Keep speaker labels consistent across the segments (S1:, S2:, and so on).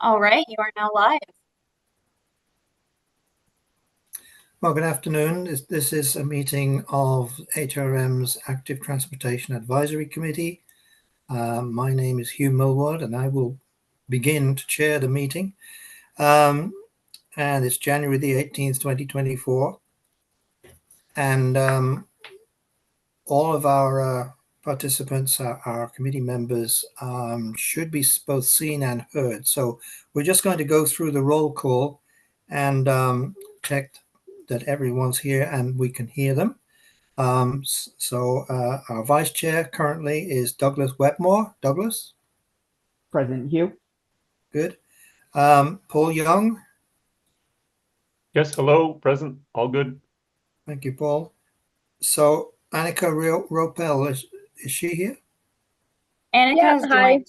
S1: All right, you are now live.
S2: Well, good afternoon. This is a meeting of HRM's Active Transportation Advisory Committee. My name is Hugh Millward, and I will begin to chair the meeting. And it's January the 18th, 2024. And all of our participants, our committee members, should be both seen and heard. So we're just going to go through the roll call and check that everyone's here and we can hear them. So our vice chair currently is Douglas Wetmore. Douglas?
S3: Present, Hugh.
S2: Good. Paul Young?
S4: Yes, hello, present, all good.
S2: Thank you, Paul. So Annika Ropel, is she here?
S1: Annika has
S5: hi.
S1: joined.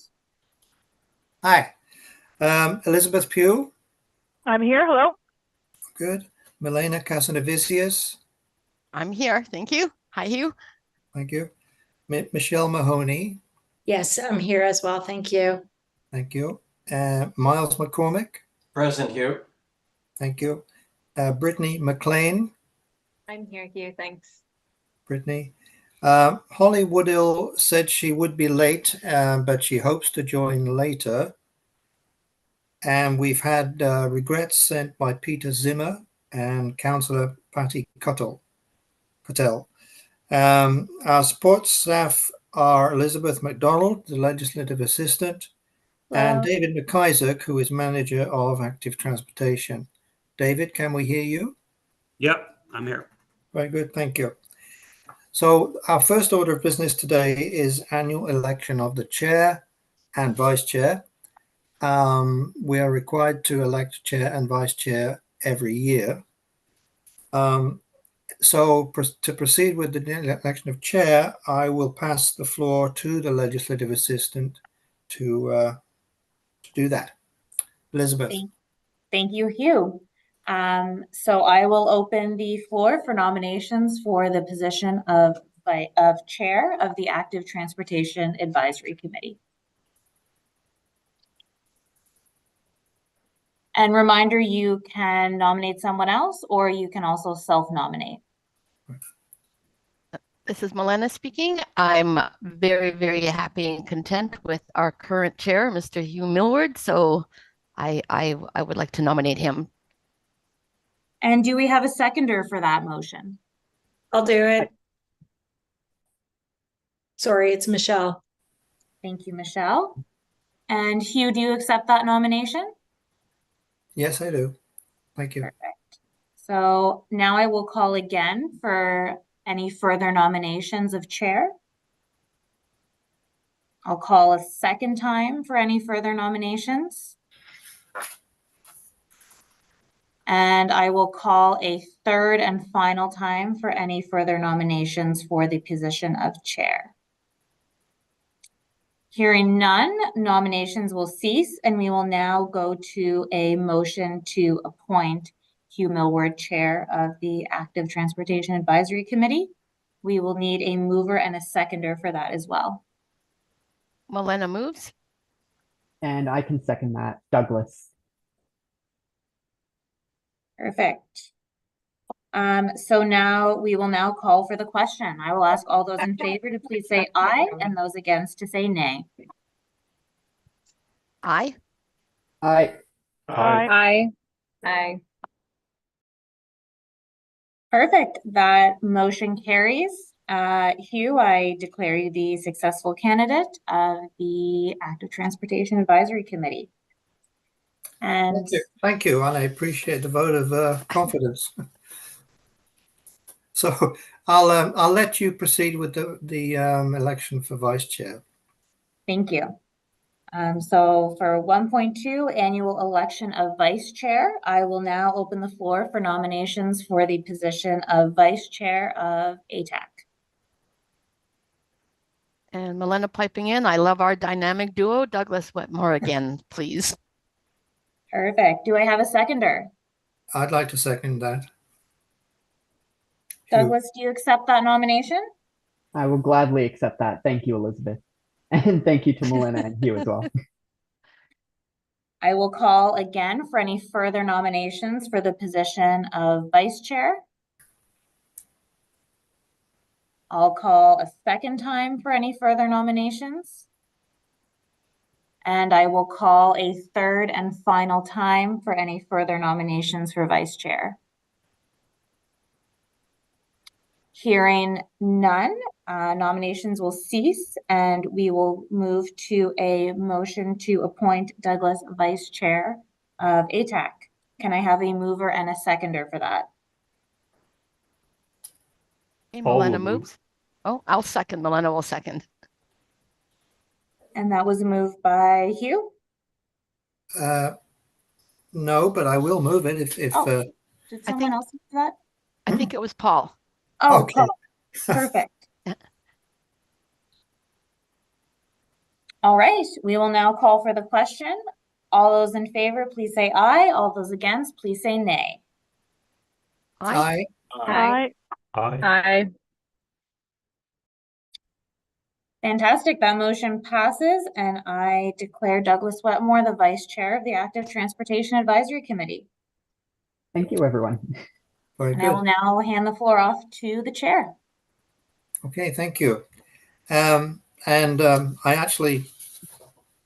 S2: Hi. Elizabeth Pugh?
S5: I'm here. Hello.
S2: Good. Milena Casanavicius?
S6: I'm here. Thank you. Hi, Hugh.
S2: Thank you. Michelle Mahoney?
S7: Yes, I'm here as well. Thank you.
S2: Thank you. Miles McCormick?
S8: Present, Hugh.
S2: Thank you. Brittany McLean?
S5: I'm here, Hugh. Thanks.
S2: Brittany. Holly Woodill said she would be late, but she hopes to join later. And we've had regrets sent by Peter Zimmer and Councillor Patty Patel. Our support staff are Elizabeth McDonald, the Legislative Assistant, and David McIsaac, who is Manager of Active Transportation. David, can we hear you?
S8: Yep, I'm here.
S2: Very good, thank you. So our first order of business today is annual election of the chair and vice chair. We are required to elect chair and vice chair every year. So to proceed with the election of chair, I will pass the floor to the legislative assistant to do that. Elizabeth.
S1: Thank you, Hugh. So I will open the floor for nominations for the position of chair of the Active Transportation Advisory Committee. And reminder, you can nominate someone else, or you can also self-nominate.
S6: This is Milena speaking. I'm very, very happy and content with our current chair, Mr. Hugh Millward. So I would like to nominate him.
S1: And do we have a seconder for that motion?
S7: I'll do it. Sorry, it's Michelle.
S1: Thank you, Michelle. And Hugh, do you accept that nomination?
S2: Yes, I do. Thank you.
S1: Perfect. So now I will call again for any further nominations of chair. I'll call a second time for any further nominations. And I will call a third and final time for any further nominations for the position of chair. Hearing none, nominations will cease, and we will now go to a motion to appoint Hugh Millward, chair of the Active Transportation Advisory Committee. We will need a mover and a seconder for that as well.
S6: Milena moves.
S3: And I can second that. Douglas.
S1: Perfect. So now we will now call for the question. I will ask all those in favor to please say aye, and those against to say nay.
S6: Aye.
S3: Aye.
S5: Aye. Aye.
S1: Perfect. That motion carries. Hugh, I declare you the successful candidate of the Active Transportation Advisory Committee. And
S2: Thank you, and I appreciate the vote of confidence. So I'll let you proceed with the election for vice chair.
S1: thank you. So for 1.2 annual election of vice chair, I will now open the floor for nominations for the position of vice chair of ATAC.
S6: And Milena piping in. I love our dynamic duo. Douglas Wetmore again, please.
S1: Perfect. Do I have a seconder?
S2: I'd like to second that.
S1: Douglas, do you accept that nomination?
S3: I will gladly accept that. Thank you, Elizabeth. And thank you to Milena and Hugh as well.
S1: I will call again for any further nominations for the position of vice chair. I'll call a second time for any further nominations. And I will call a third and final time for any further nominations for vice chair. Hearing none, nominations will cease and we will move to a motion to appoint Douglas vice chair of ATAC. Can I have a mover and a seconder for that?
S6: Okay,
S4: Paul will
S6: Milena
S4: move.
S6: moves. Oh, I'll second. Milena will second.
S1: And that was moved by Hugh.
S2: No, but I will move it if
S1: Oh.
S2: uh,
S1: Did
S6: I
S1: someone
S6: think-
S1: else do that?
S6: I think it was Paul.
S1: Oh,
S2: Okay.
S1: Paul. Perfect. All right, we will now call for the question. All those in favor, please say aye. All those against, please say nay.
S6: Aye.
S2: Aye.
S5: Aye.
S4: Aye.
S1: Fantastic, that motion passes and I declare Douglas Wetmore the vice chair of the Active Transportation Advisory Committee.
S3: Thank you, everyone.
S2: Very
S1: And I will
S2: good.
S1: now hand the floor off to the chair.
S2: Okay, thank you. I actually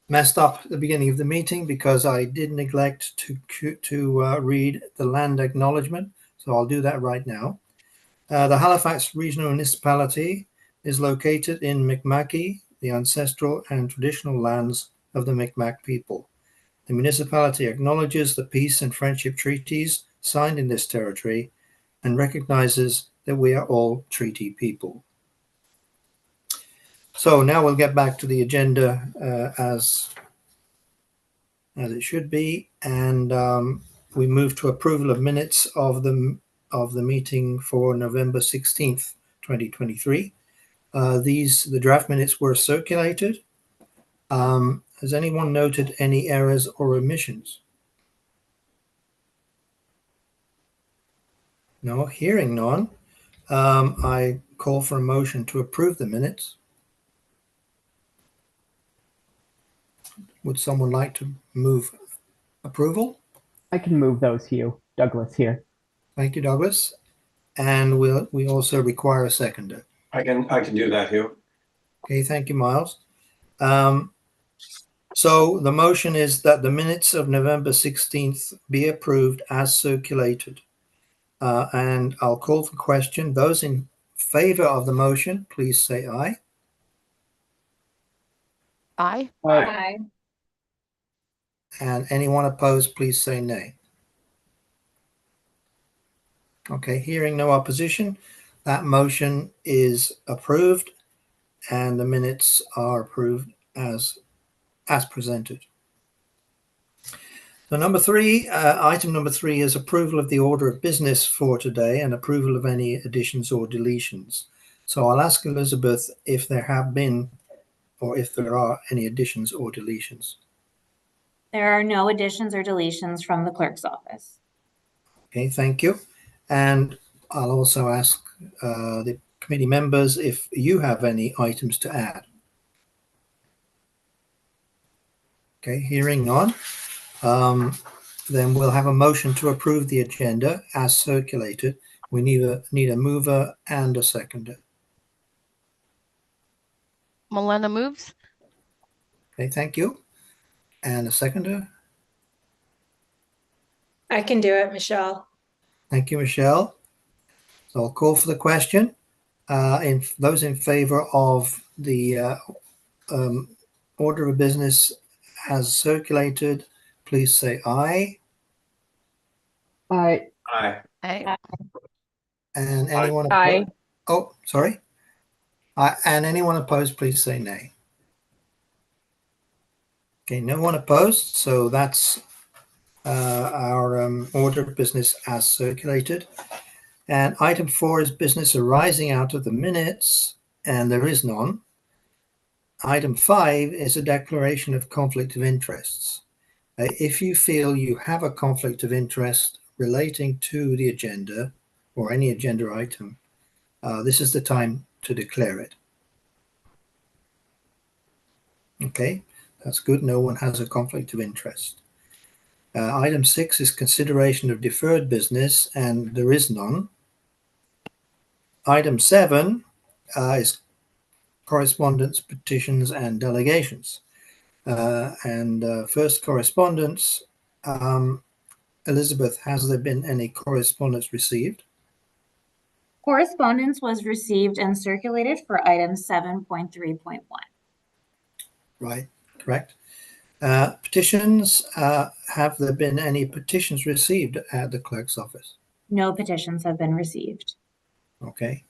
S2: messed up at the beginning of the meeting because I did neglect to read the land acknowledgement. So I'll do that right now. The Halifax Regional Municipality is located in Mi'kma'ki, the ancestral and traditional lands of the Mi'kmaq people. The municipality acknowledges the peace and friendship treaties signed in this territory and recognizes that we are all treaty people. So now we'll get back to the agenda as it should be, and we move to approval of minutes of the meeting for November 16th, 2023. The draft minutes were circulated. Has anyone noted any errors or omissions? No, hearing none. I call for a motion to approve the minutes. Would someone like to move approval?
S3: I can move those, Hugh. Douglas here.
S2: Thank you, Douglas. And we also require a seconder.
S8: I can do that, Hugh.
S2: Okay, thank you, Miles. So the motion is that the minutes of November 16th be approved as circulated. And I'll call for question. Those in favor of the motion, please say aye.
S6: Aye.
S5: Aye.
S2: And anyone opposed, please say nay. Okay, hearing no opposition, that motion is approved and the minutes are approved as presented. So item number three is approval of the order of business for today and approval of any additions or deletions. So I'll ask Elizabeth if there have been or if there are any additions or deletions.
S1: There are no additions or deletions from the clerk's office.
S2: Okay, thank you. And I'll also ask the committee members if you have any items to add. Okay, hearing none. Then we'll have a motion to approve the agenda as circulated. We need a mover and a seconder.
S6: Milena moves.
S2: Okay, thank you. And a seconder.
S7: I can do it, Michelle.
S2: Thank you, Michelle. So I'll call for the question. Those in favor of the order of business as circulated, please say aye.
S3: Aye.
S8: Aye.
S6: Aye.
S2: And anyone
S5: Aye.
S2: opposed? Oh, sorry. And anyone opposed, please say nay. Okay, no one opposed. So that's our order of business as circulated. And item 4 is business arising out of the minutes, and there is none. Item 5 is a declaration of conflict of interests. If you feel you have a conflict of interest relating to the agenda or any agenda item, this is the time to declare it. Okay, that's good. No one has a conflict of interest. Item 6 is consideration of deferred business, and there is none. Item 7 is correspondence, petitions, and delegations. First correspondence, Elizabeth, has there been any correspondence received?
S1: Correspondence was received and circulated for item 7.3.1.
S2: Right, correct. Petitions, have there been any petitions received at the clerk's office?
S1: No petitions have been received.
S2: Okay.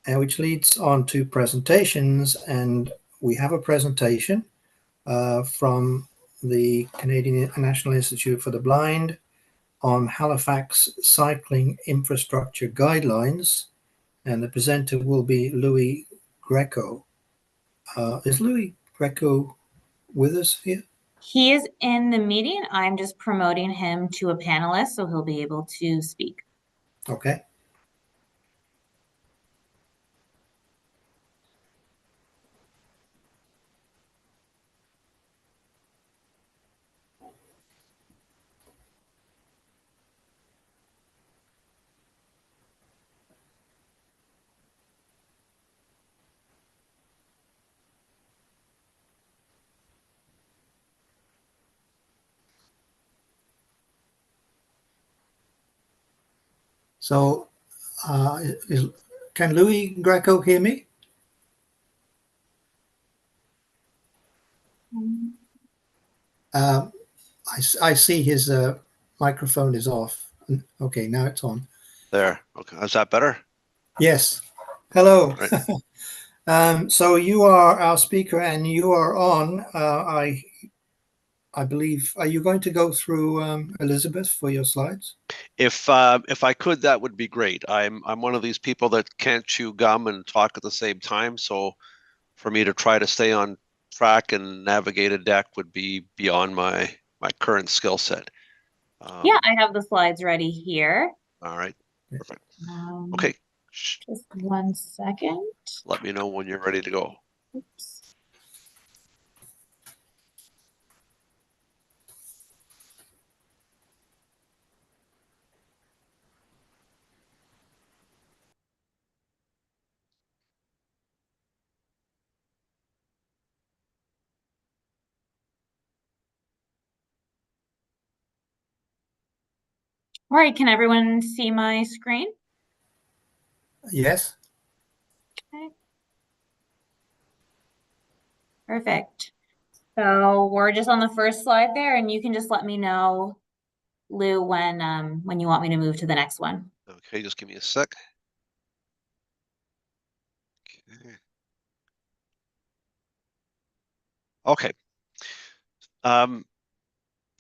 S2: And which leads on to presentations, and we have a presentation from the Canadian National Institute for the Blind on Halifax cycling infrastructure guidelines, and the presenter will be Louis Greco. Is Louis Greco with us here?
S1: He is in the meeting. I'm just promoting him to a panelist, so he'll be able to speak.
S2: Okay. So, can Louis Greco hear me? I see his microphone is off. Okay, now it's on.
S9: There. Okay. Is that better?
S2: Yes. Hello.
S9: Right.
S2: So you are our speaker, and you are on. I believe. Are you going to go through Elizabeth for your slides?
S9: If I could, that would be great. I'm one of these people that can't chew gum and talk at the same time. So for me to try to stay on track and navigate a deck would be beyond my current skill set.
S1: Yeah, I have the slides ready here.
S9: All right. Perfect. Okay.
S1: Just 1 second.
S9: Let me know when you're ready to go.
S1: Oops. All right, can everyone see my screen?
S2: Yes.
S1: Okay. Perfect. So we're just on the first slide there, and you can just let me know, Lou, when you want me to move to the next one.
S9: Okay, just give me a sec. Okay.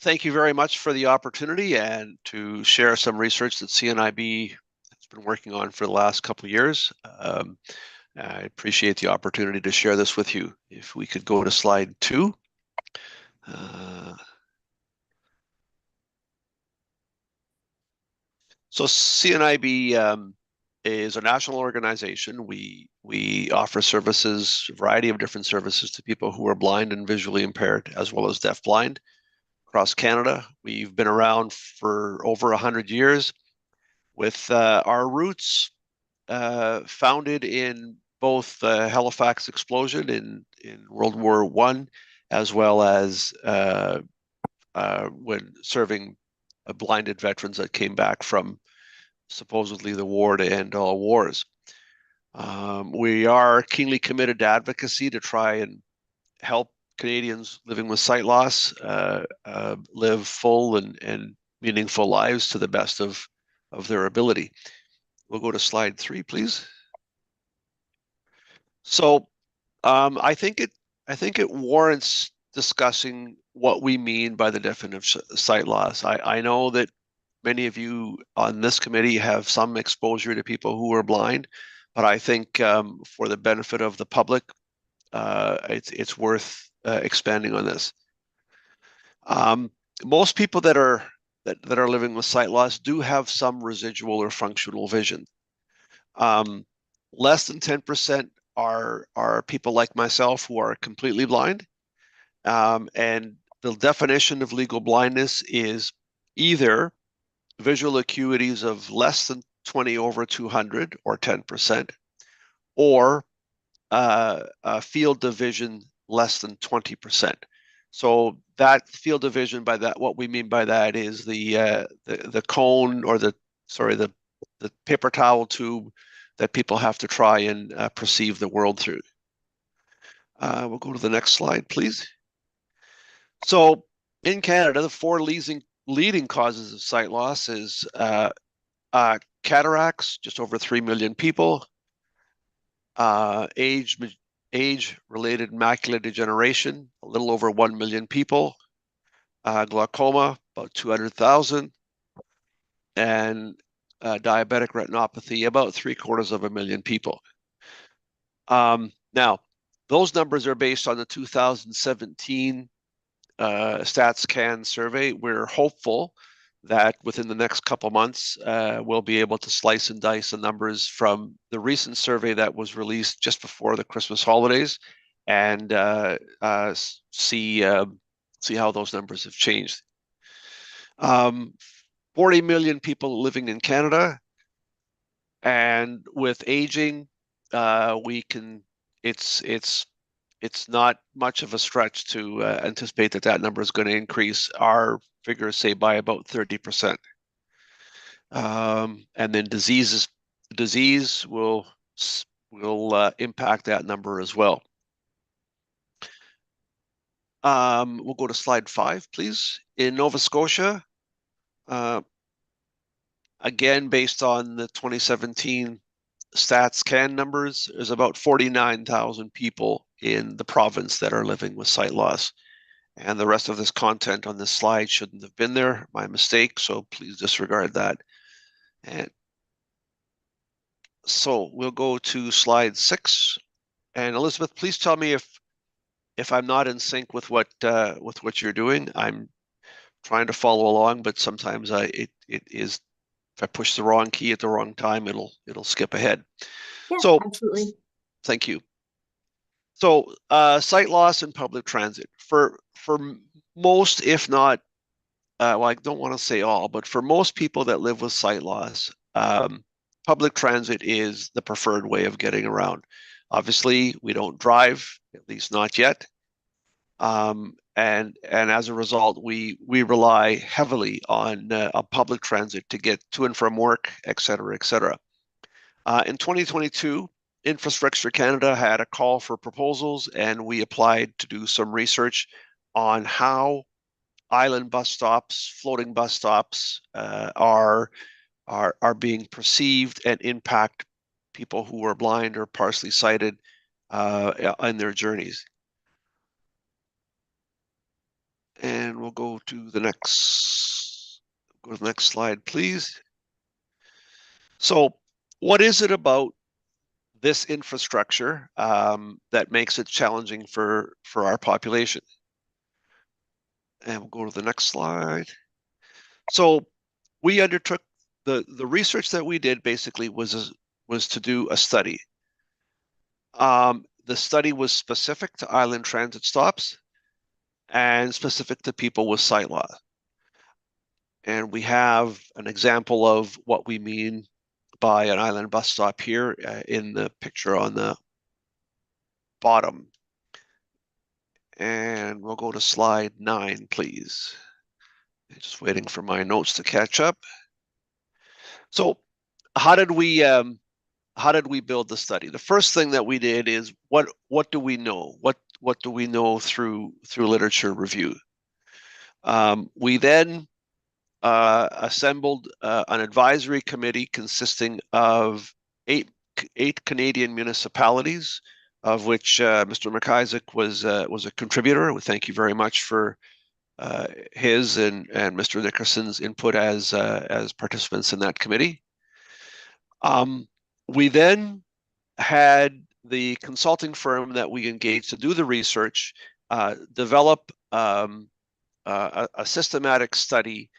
S9: Thank you very much for the opportunity and to share some research that CNIB has been working on for the last couple of years. I appreciate the opportunity to share this with you. If we could go to slide 2. So CNIB is a national organization. We offer services, a variety of different services to people who are blind and visually impaired, as well as deafblind across Canada. We've been around for over 100 years with our roots founded in both the Halifax explosion in World War I, as well as when serving blinded veterans that came back from supposedly the war to end all wars. We are keenly committed to advocacy to try and help Canadians living with sight loss live full and meaningful lives to the best of their ability. We'll go to slide 3, please. So I think it warrants discussing what we mean by the definition of sight loss. I know that many of you on this committee have some exposure to people who are blind, but I think for the benefit of the public, it's worth expanding on this. Most people that are living with sight loss do have some residual or functional vision. Less than 10% are people like myself who are completely blind, and the definition of legal blindness is either visual acuities of less than 20/200 or 10%, or a field of vision less than 20%. So that field of vision, by that, what we mean by that is the cone, or the paper towel tube that people have to try and perceive the world through. We'll go to the next slide, please. So in Canada, the four leading causes of sight loss is cataracts, just over 3 million people, age-related macular degeneration, a little over 1 million people, glaucoma, about 200,000, and diabetic retinopathy, about 750,000 people. Now, those numbers are based on the 2017 StatsCan survey. We're hopeful that within the next couple months, we'll be able to slice and dice the numbers from the recent survey that was released just before the Christmas holidays, and see how those numbers have changed. 40 million people living in Canada, and with aging, it's not much of a stretch to anticipate that number is going to increase. Our figures say by about 30%. And then disease will impact that number as well. We'll go to slide 5, please. In Nova Scotia, again, based on the 2017 StatsCan numbers, there's about 49,000 people in the province that are living with sight loss. And the rest of this content on this slide shouldn't have been there, my mistake, so please disregard that. And so we'll go to slide 6. And Elizabeth, please tell me if I'm not in sync with what you're doing. I'm trying to follow along, but sometimes it is, if I push the wrong key at the wrong time, it'll skip ahead.
S1: Yeah,
S9: So
S1: absolutely.
S9: thank you. So sight loss in public transit, for most, if not, well, I don't want to say all, but for most people that live with sight loss, public transit is the preferred way of getting around. Obviously, we don't drive, at least not yet. And as a result, we rely heavily on public transit to get to and from work, et cetera, et cetera. In 2022, Infrastructure Canada had a call for proposals, and we applied to do some research on how island bus stops, floating bus stops are being perceived and impact people who are blind or partially sighted in their journeys. And we'll go to the next slide, please. So what is it about this infrastructure that makes it challenging for our population? And we'll go to the next slide. So we undertook the research that we did basically was to do a study. The study was specific to island transit stops and specific to people with sight loss. And we have an example of what we mean by an island bus stop here in the picture on the bottom. And we'll go to slide 9, please. Just waiting for my notes to catch up. So how did we build the study? The first thing that we did is what do we know? What do we know through literature review? We then assembled an advisory committee consisting of eight Canadian municipalities, of which Mr. McIsaac was a contributor. We thank you very much for his and Mr. Nickerson's input as participants in that committee. We then had the consulting firm that we engaged to do the research develop a systematic study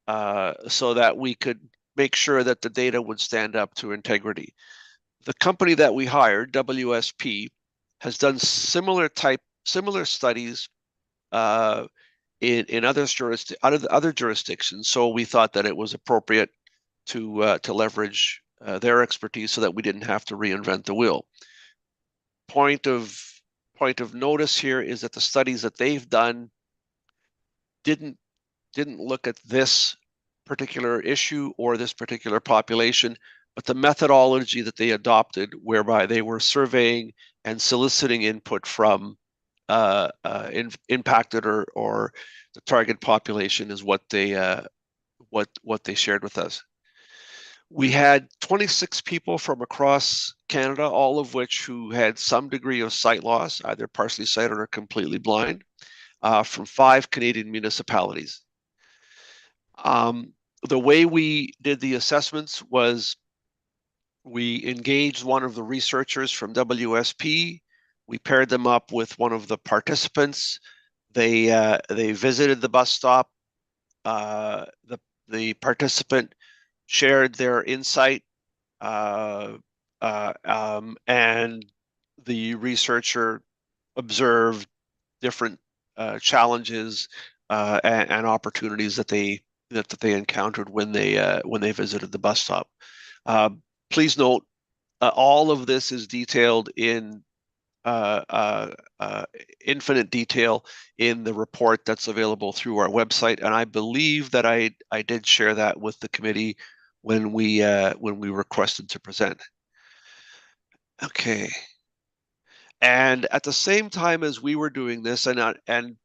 S9: so that we could make sure that the data would stand up to integrity. The company that we hired, WSP, has done similar studies in other jurisdictions. So we thought that it was appropriate to leverage their expertise so that we didn't have to reinvent the wheel. Point of notice here is that the studies that they've done didn't look at this particular issue or this particular population, but the methodology that they adopted, whereby they were surveying and soliciting input from impacted or the target population, is what they shared with us. We had 26 people from across Canada, all of which who had some degree of sight loss, either partially sighted or completely blind, from 5 Canadian municipalities. The way we did the assessments was we engaged one of the researchers from WSP. We paired them up with one of the participants. They visited the bus stop. The participant shared their insight, and the researcher observed different challenges and opportunities that they encountered when they visited the bus stop. Please note, all of this is detailed in infinite detail in the report that's available through our website, and I believe that I did share that with the committee when we requested to present. Okay, and at the same time as we were doing this, and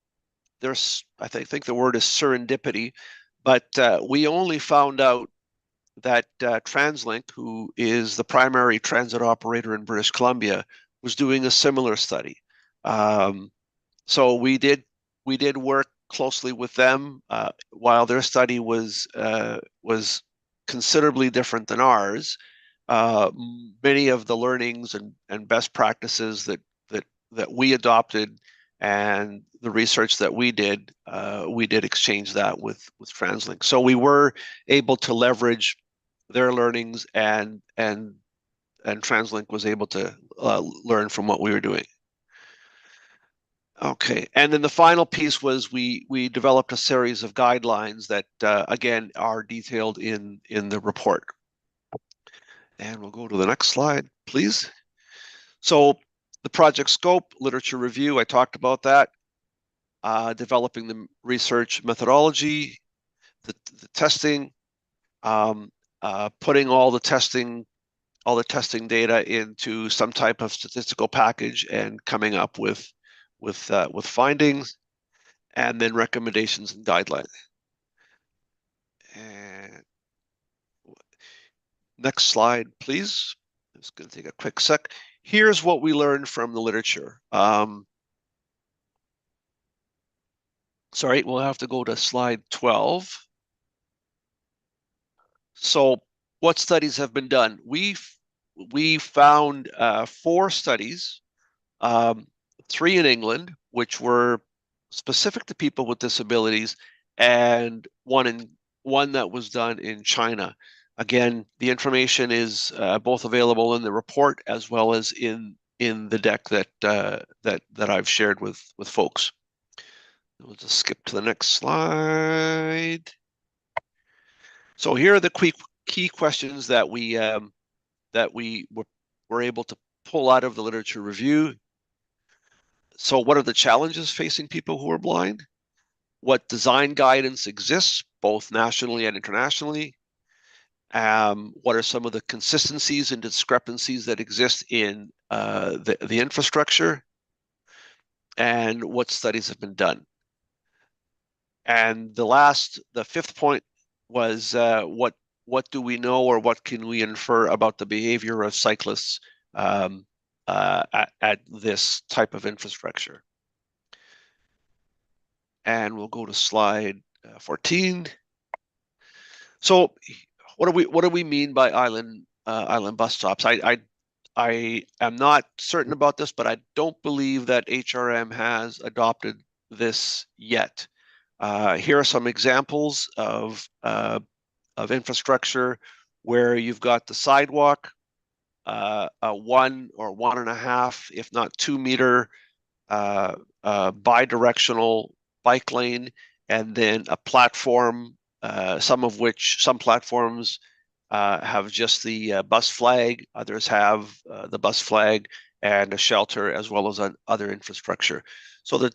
S9: there's I think the word is serendipity, but we only found out that TransLink, who is the primary transit operator in British Columbia, was doing a similar study. So we did work closely with them while their study was considerably different than ours. Many of the learnings and best practices that we adopted and the research that we did exchange that with TransLink. So we were able to leverage their learnings, and TransLink was able to learn from what we were doing. Okay, and then the final piece was we developed a series of guidelines that again are detailed in the report. And we'll go to the next slide, please. So the project scope, literature review, I talked about that. Developing the research methodology, the testing, putting all the testing data into some type of statistical package and coming up with findings, and then recommendations and guidelines. And next slide, please. I'm just going to take a quick sec. Here's what we learned from the literature. Sorry, we'll have to go to slide 12. So what studies have been done? We found 4 studies, 3 in England, which were specific to people with disabilities, and one that was done in China. Again, the information is both available in the report as well as in the deck that I've shared with folks. We'll just skip to the next slide. So here are the key questions that we were able to pull out of the literature review. So what are the challenges facing people who are blind? What design guidance exists, both nationally and internationally? What are some of the consistencies and discrepancies that exist in the infrastructure? And what studies have been done? And the 5th point was what do we know, or what can we infer about the behavior of cyclists at this type of infrastructure? And we'll go to slide 14. So what do we mean by island bus stops? I am not certain about this, but I don't believe that HRM has adopted this yet. Here are some examples of infrastructure where you've got the sidewalk, a 1 or 1.5, if not 2 meter bidirectional bike lane, and then a platform, some platforms have just the bus flag, others have the bus flag and a shelter as well as other infrastructure. So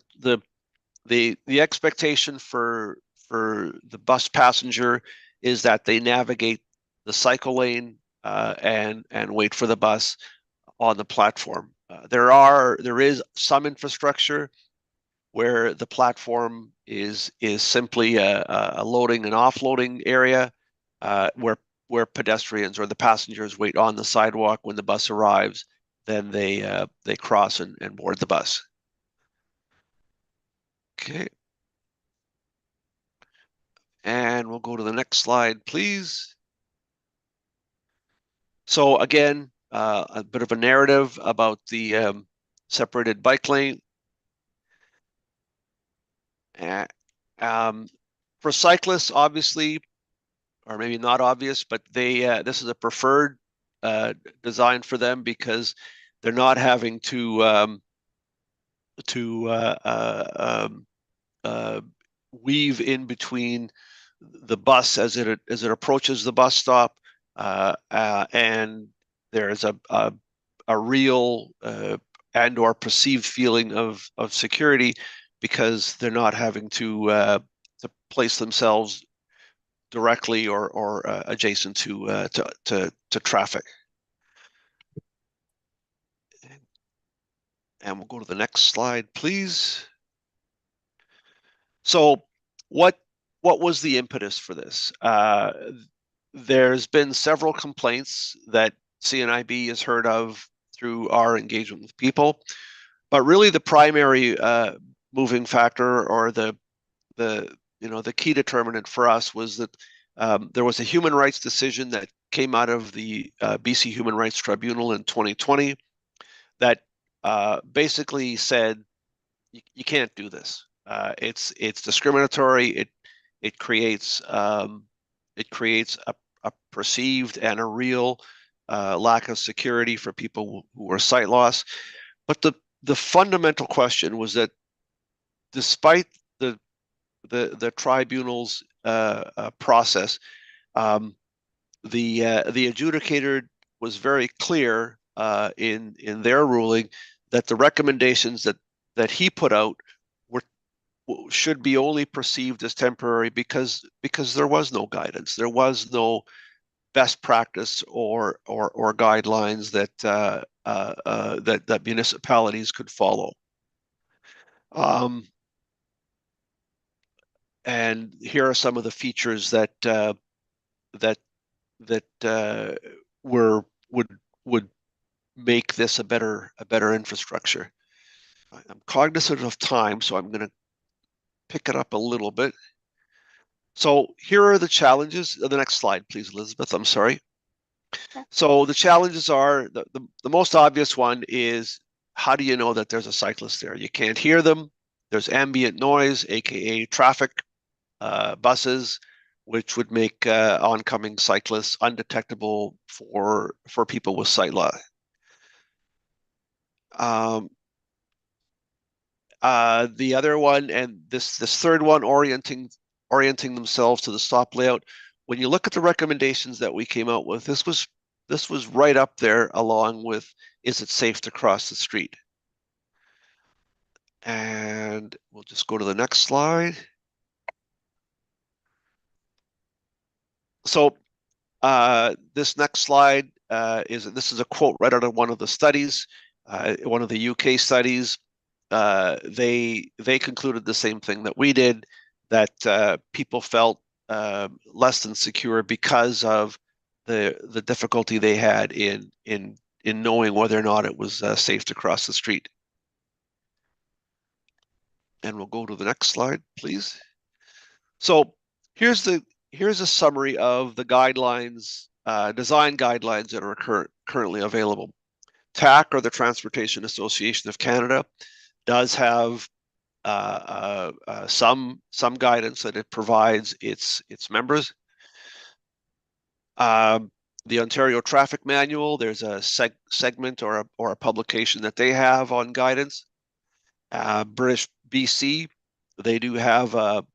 S9: the expectation for the bus passenger is that they navigate the cycle lane and wait for the bus on the platform. There is some infrastructure where the platform is simply a loading and offloading area where pedestrians or the passengers wait on the sidewalk. When the bus arrives, then they cross and board the bus. Okay. And we'll go to the next slide, please. So again, a bit of a narrative about the separated bike lane. For cyclists, obviously, or maybe not obvious, but this is a preferred design for them because they're not having to weave in between the bus as it approaches the bus stop, and there's a real and or perceived feeling of security because they're not having to place themselves directly or adjacent to traffic. And we'll go to the next slide, please. So what was the impetus for this? There's been several complaints that CNIB has heard of through our engagement with people, but really the primary moving factor or the key determinant for us was that there was a human rights decision that came out of the BC Human Rights Tribunal in 2020 that basically said you can't do this. It's discriminatory. It creates a perceived and a real lack of security for people who are sight lost. But the fundamental question was that despite the tribunal's process, the adjudicator was very clear in their ruling that the recommendations that he put out should be only perceived as temporary because there was no guidance, there was no best practice or guidelines that municipalities could follow. And here are some of the features that would make this a better infrastructure. I'm cognizant of time, so I'm going to pick it up a little bit. So here are the challenges. The next slide, please, Elizabeth. I'm sorry. So the challenges are the most obvious one is how do you know that there's a cyclist there? You can't hear them. There's ambient noise, aka traffic, buses, which would make oncoming cyclists undetectable for people with sight loss. The other one, and this third one, orienting themselves to the stop layout. When you look at the recommendations that we came out with, this was right up there along with, is it safe to cross the street? And we'll just go to the next slide. So this next slide this is a quote right out of one of the studies, one of the UK studies. They concluded the same thing that we did, that people felt less than secure because of the difficulty they had in knowing whether or not it was safe to cross the street. And we'll go to the next slide, please. So here's a summary of the guidelines, design guidelines that are currently available. TAC, or the Transportation Association of Canada, does have some guidance that it provides its members. The Ontario Traffic Manual, there's a segment or a publication that they have on guidance. BC they do have a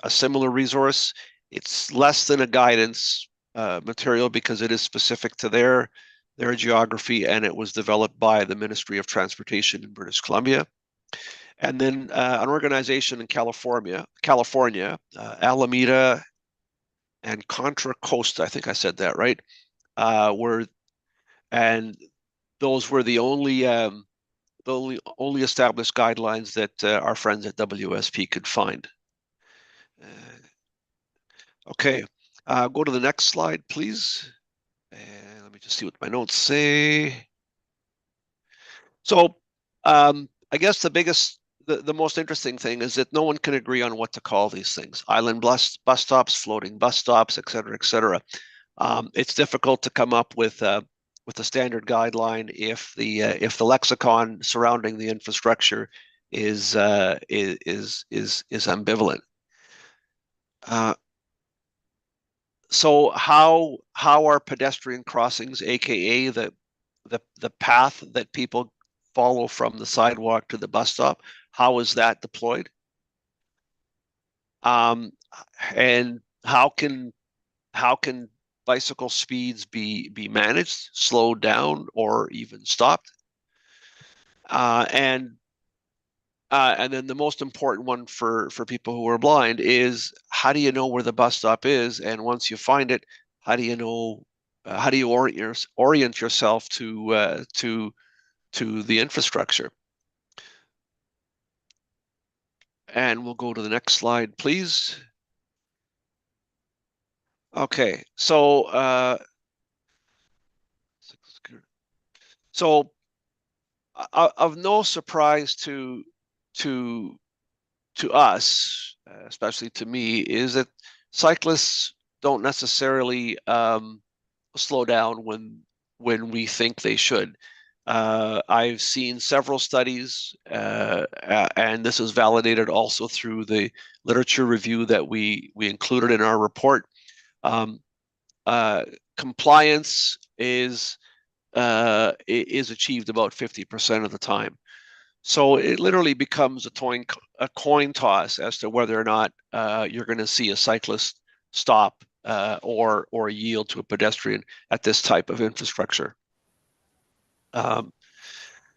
S9: similar resource. It's less than a guidance material because it is specific to their geography, and it was developed by the Ministry of Transportation in British Columbia. And then an organization in California, Alameda and Contra Costa, I think I said that right, and those were the only established guidelines that our friends at WSP could find. Okay, go to the next slide, please. And let me just see what my notes say. So I guess the most interesting thing is that no one can agree on what to call these things. Island bus stops, floating bus stops, et cetera, et cetera. It's difficult to come up with a standard guideline if the lexicon surrounding the infrastructure is ambivalent. So how are pedestrian crossings, aka the path that people follow from the sidewalk to the bus stop, how is that deployed? And how can bicycle speeds be managed, slowed down, or even stopped? And then the most important one for people who are blind is, how do you know where the bus stop is? And once you find it, how do you know? How do you orient yourself to the infrastructure? And we'll go to the next slide, please. Okay, so of no surprise to us, especially to me, is that cyclists don't necessarily slow down when we think they should. I've seen several studies, and this is validated also through the literature review that we included in our report. Compliance is achieved about 50% of the time. So it literally becomes a coin toss as to whether or not you're going to see a cyclist stop or yield to a pedestrian at this type of infrastructure.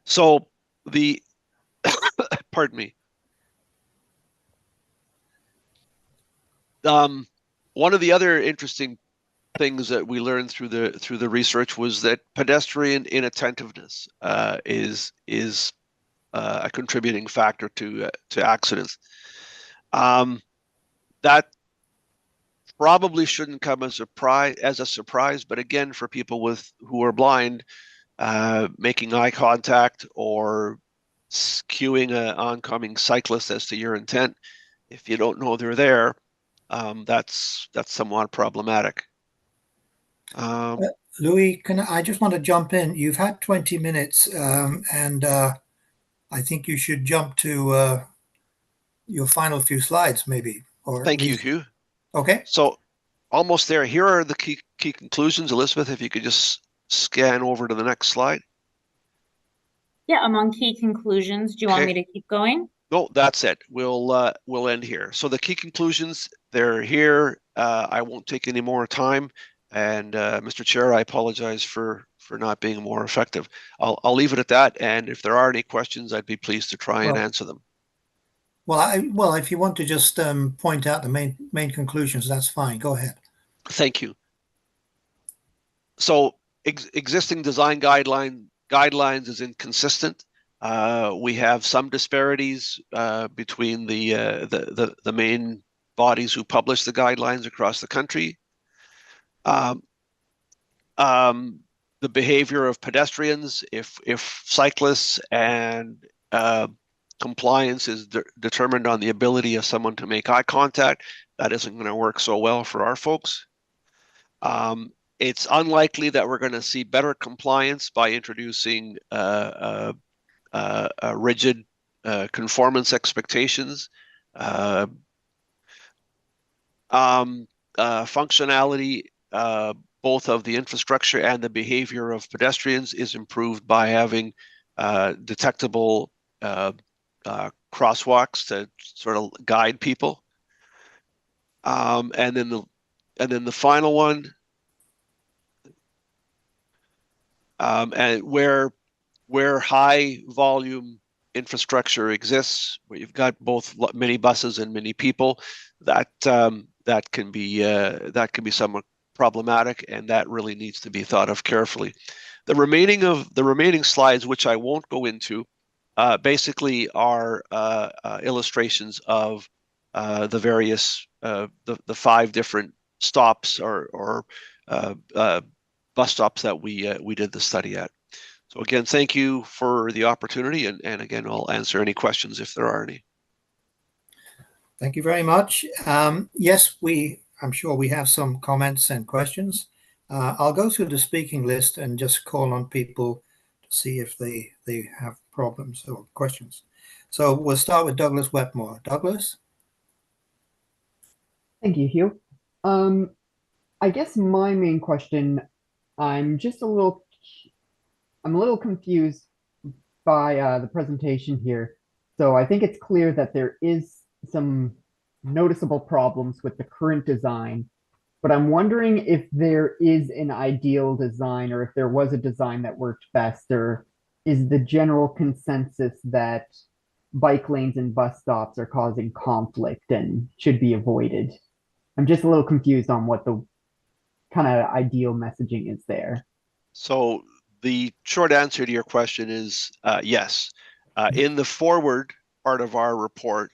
S9: So the pardon me. One of the other interesting things that we learned through the research was that pedestrian inattentiveness is a contributing factor to accidents. That probably shouldn't come as a surprise, but again, for people who are blind, making eye contact or cueing an oncoming cyclist as to your intent, if you don't know they're there, that's somewhat problematic.
S2: Louis, I just want to jump in. You've had 20 minutes, and I think you should jump to your final few slides, maybe.
S9: Thank you, Hugh.
S2: Okay.
S9: So almost there. Here are the key conclusions. Elizabeth, if you could just scan over to the next slide.
S1: Yeah, among key conclusions, do you want me to keep going?
S9: No, that's it. We'll end here. So the key conclusions, they're here. I won't take any more time. And Mr. Chair, I apologize for not being more effective. I'll leave it at that. And if there are any questions, I'd be pleased to try and answer them.
S2: Well, if you want to just point out the main conclusions, that's fine. Go ahead.
S9: Thank you. So existing design guidelines is inconsistent. We have some disparities between the main bodies who publish the guidelines across the country. The behavior of pedestrians, if cyclists and compliance is determined on the ability of someone to make eye contact, that isn't going to work so well for our folks. It's unlikely that we're going to see better compliance by introducing rigid conformance expectations. Functionality, both of the infrastructure and the behavior of pedestrians, is improved by having detectable crosswalks to sort of guide people. And then the final one, and where high volume infrastructure exists, where you've got both many buses and many people, that can be somewhat problematic, and that really needs to be thought of carefully. The remaining slides, which I won't go into, basically are illustrations of the various the 5 different stops or bus stops that we did the study at. So again, thank you for the opportunity, and again, I'll answer any questions if there are any.
S2: Thank you very much. Yes, I'm sure we have some comments and questions. I'll go through the speaking list and just call on people to see if they have problems or questions. So we'll start with Douglas Wetmore. Douglas?
S3: Thank you, Hugh. I guess my main question, I'm a little confused by the presentation here. So I think it's clear that there is some noticeable problems with the current design, but I'm wondering if there is an ideal design, or if there was a design that worked best, or is the general consensus that bike lanes and bus stops are causing conflict and should be avoided? I'm just a little confused on what the kind of ideal messaging is there.
S9: So the short answer to your question is yes. In the forward part of our report,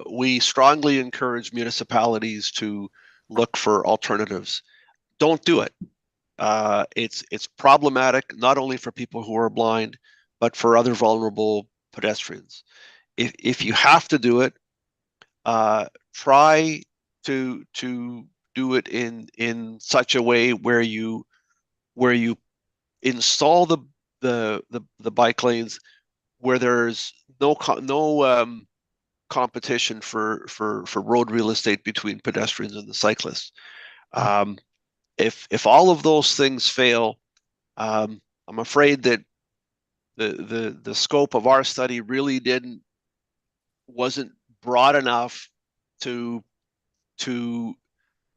S9: we strongly encourage municipalities to look for alternatives. Don't do it. It's problematic not only for people who are blind, but for other vulnerable pedestrians. If you have to do it, try to do it in such a way where you install the bike lanes where there's no competition for road real estate between pedestrians and the cyclists. If all of those things fail, I'm afraid that the scope of our study really wasn't broad enough to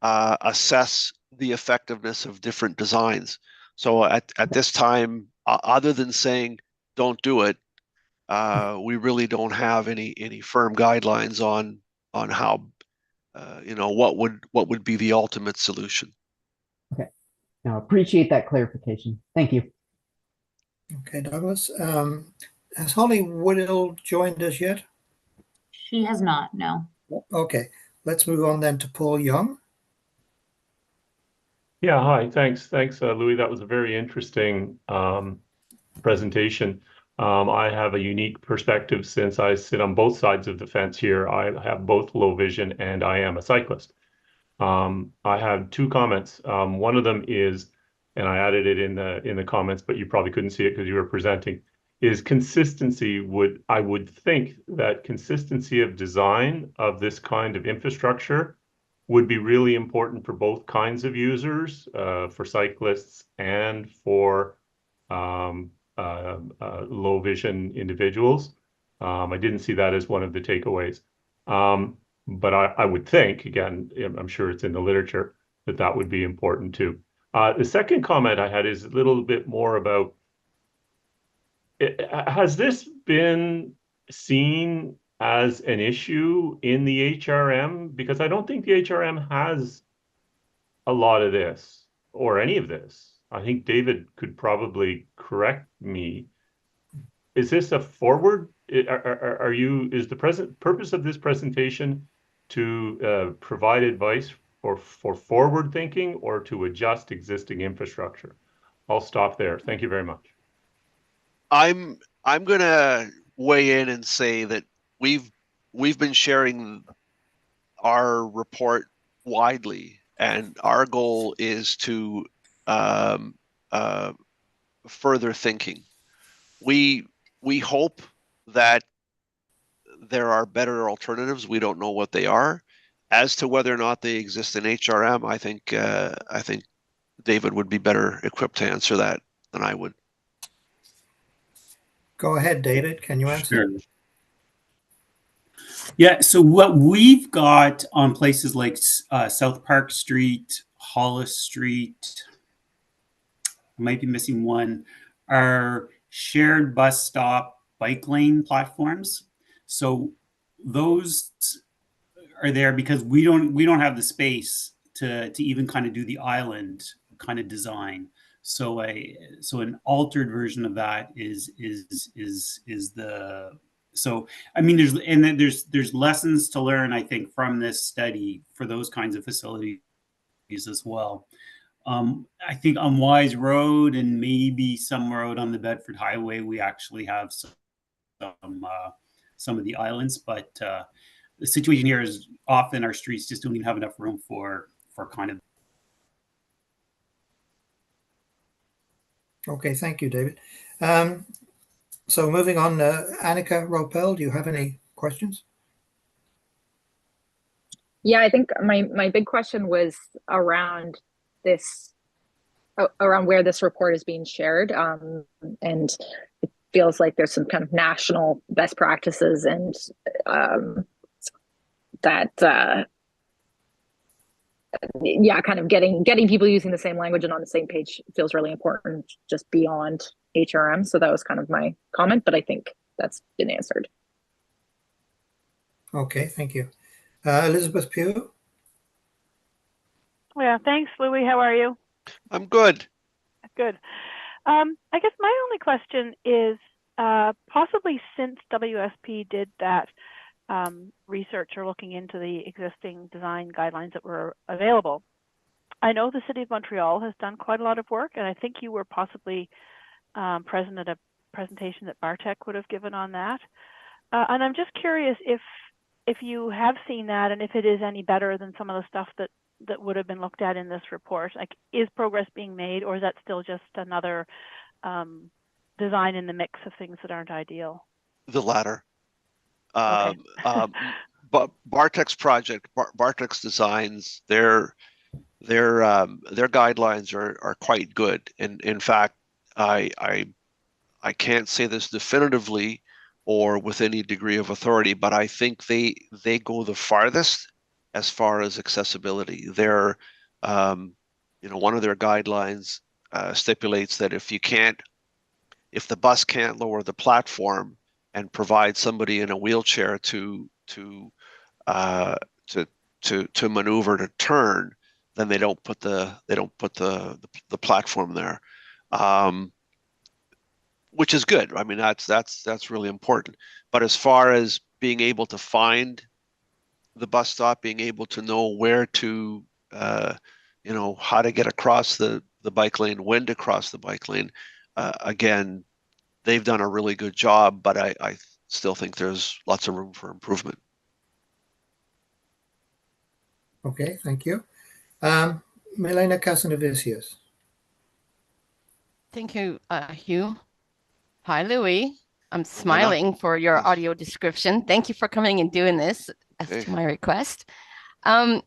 S9: assess the effectiveness of different designs. So at this time, other than saying don't do it, we really don't have any firm guidelines on how what would be the ultimate solution.
S3: Okay, now appreciate that clarification. Thank you.
S2: Okay, Douglas. Has Holly Woodill joined us yet?
S1: She has not, no.
S2: Okay, let's move on then to Paul Young.
S4: Yeah, hi, thanks, Louis. That was a very interesting presentation. I have a unique perspective since I sit on both sides of the fence here. I have both low vision and I am a cyclist. I have 2 comments. One of them is, and I added it in the comments, but you probably couldn't see it because you were presenting, is consistency. I would think that consistency of design of this kind of infrastructure would be really important for both kinds of users, for cyclists and for low vision individuals. I didn't see that as one of the takeaways. But I would think, again, I'm sure it's in the literature, that would be important too. The second comment I had is a little bit more about, has this been seen as an issue in the HRM? Because I don't think the HRM has a lot of this or any of this. I think David could probably correct me. Is this a forward? Is the purpose of this presentation to provide advice for forward thinking or to adjust existing infrastructure? I'll stop there. Thank you very much.
S9: I'm gonna weigh in and say that we've been sharing our report widely, and our goal is to further thinking. We hope that there are better alternatives. We don't know what they are. As to whether or not they exist in HRM, I think David would be better equipped to answer that than I would.
S2: Go ahead, David. Can you answer?
S8: Sure.
S10: Yeah, so what we've got on places like South Park Street, Hollis Street, I might be missing one, are shared bus stop bike lane platforms. So those are there because we don't have the space to even kind of do the island kind of design. So an altered version of that is the so I mean there's lessons to learn, I think, from this study for those kinds of facilities as well. I think on Wise Road and maybe some road on the Bedford Highway, we actually have some of the islands, but the situation here is often our streets just don't even have enough room for kind of.
S2: Okay, thank you, David. So moving on, Annika Ropel, do you have any questions?
S5: Yeah, I think my big question was around this, around where this report is being shared. And it feels like there's some kind of national best practices and that yeah, kind of getting people using the same language and on the same page feels really important just beyond HRM. So that was kind of my comment, but I think that's been answered.
S2: Okay, thank you. Elizabeth Pugh?
S11: Yeah, thanks, Louis. How are you?
S9: I'm good.
S11: Good. I guess my only question is possibly since WSP did that research or looking into the existing design guidelines that were available, I know the City of Montreal has done quite a lot of work, and I think you were possibly present at a presentation that Bartek would have given on that. And I'm just curious if you have seen that and if it is any better than some of the stuff that would have been looked at in this report. Like, is progress being made, or is that still just another design in the mix of things that aren't ideal?
S9: The latter.
S11: Okay.
S9: But Bartek's project, Bartek's designs, their guidelines are quite good. And in fact, I can't say this definitively or with any degree of authority, but I think they go the farthest as far as accessibility. They're, one of their guidelines stipulates that if the bus can't lower the platform and provide somebody in a wheelchair to maneuver to turn, then they don't put the platform there, which is good. I mean, that's really important. But as far as being able to find the bus stop, being able to know where to, how to get across the bike lane, when to cross the bike lane, again, they've done a really good job, but I still think there's lots of room for improvement.
S2: Okay, thank you. Milena Kasanavicius.
S6: Thank you, Hugh. Hi, Louis. I'm smiling for your audio description. Thank you for coming and doing this as to my request. I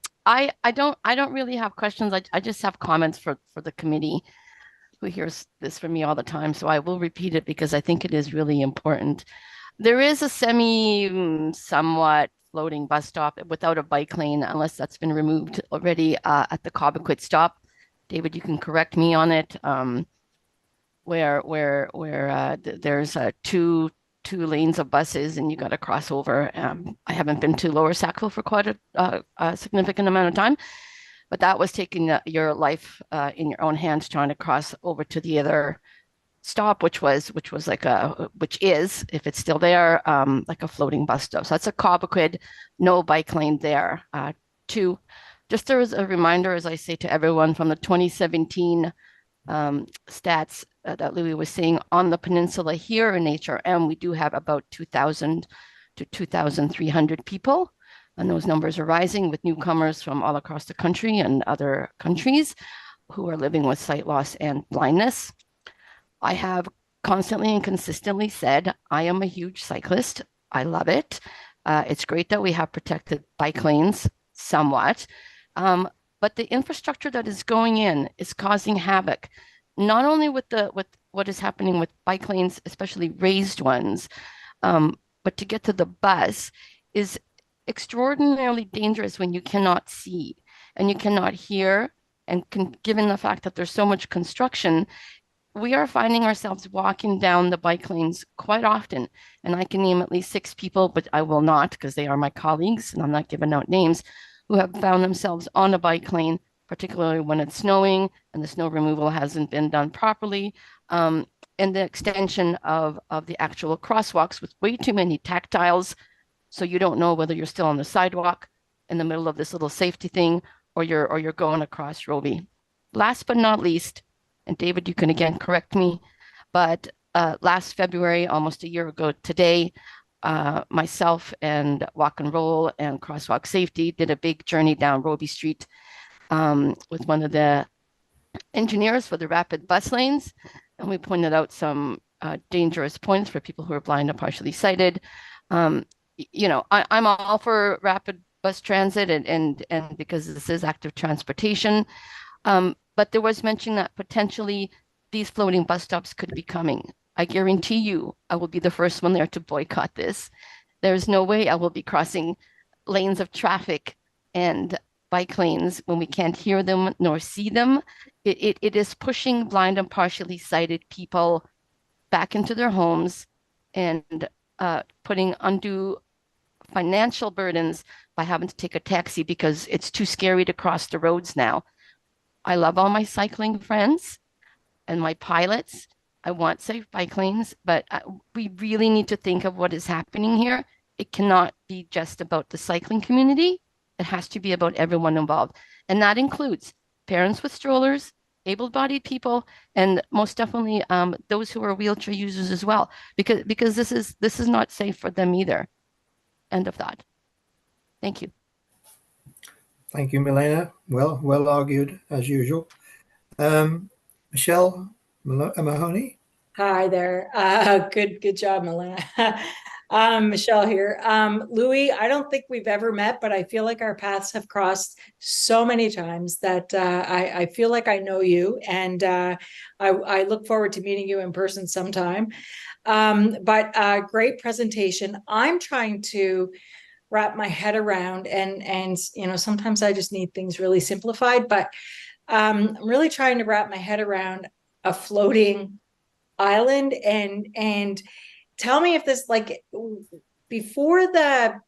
S6: don't really have questions. I just have comments for the committee who hears this from me all the time. So I will repeat it because I think it is really important. There is a somewhat floating bus stop without a bike lane, unless that's been removed already at the Cobequid stop. David, you can correct me on it. Where there's two lanes of buses and you got to cross over. I haven't been to Lower Sackville for quite a significant amount of time, but that was taking your life in your own hands, trying to cross over to the other stop, which is, if it's still there, like a floating bus stop. So that's a Cobequid, no bike lane there. Two, just there was a reminder, as I say to everyone, from the 2017 stats that Louis was saying on the peninsula here in HRM, we do have about 2,000 to 2,300 people, and those numbers are rising with newcomers from all across the country and other countries who are living with sight loss and blindness. I have constantly and consistently said I am a huge cyclist. I love it. It's great that we have protected bike lanes somewhat, but the infrastructure that is going in is causing havoc, not only with what is happening with bike lanes, especially raised ones, but to get to the bus, is extraordinarily dangerous when you cannot see and you cannot hear. And given the fact that there's so much construction, we are finding ourselves walking down the bike lanes quite often. And I can name at least 6 people, but I will not because they are my colleagues and I'm not giving out names, who have found themselves on a bike lane, particularly when it's snowing and the snow removal hasn't been done properly. And the extension of the actual crosswalks with way too many tactiles. So you don't know whether you're still on the sidewalk in the middle of this little safety thing or you're going across Roby. Last but not least, and David, you can again correct me, but last February, almost a year ago today, myself and Walk and Roll and Crosswalk Safety did a big journey down Roby Street with one of the engineers for the rapid bus lanes. And we pointed out some dangerous points for people who are blind and partially sighted. You know, I'm all for rapid bus transit and because this is active transportation. But there was mention that potentially these floating bus stops could be coming. I guarantee you, I will be the first one there to boycott this. There's no way I will be crossing lanes of traffic and bike lanes when we can't hear them nor see them. It is pushing blind and partially sighted people back into their homes and putting undue financial burdens by having to take a taxi because it's too scary to cross the roads now. I love all my cycling friends and my pilots. I want safe bike lanes, but we really need to think of what is happening here. It cannot be just about the cycling community. It has to be about everyone involved. And that includes parents with strollers, able-bodied people, and most definitely those who are wheelchair users as well, because this is not safe for them either. End of thought. Thank you.
S2: Thank you, Milena. Well argued as usual. Michelle Mahoney.
S7: Hi there. Good job, Milena. Michelle here. Louis, I don't think we've ever met, but I feel like our paths have crossed so many times that I feel like I know you, and I look forward to meeting you in person sometime. But great presentation. I'm trying to wrap my head around, and you know, sometimes I just need things really simplified, but I'm really trying to wrap my head around a floating island, and tell me if this, like, before the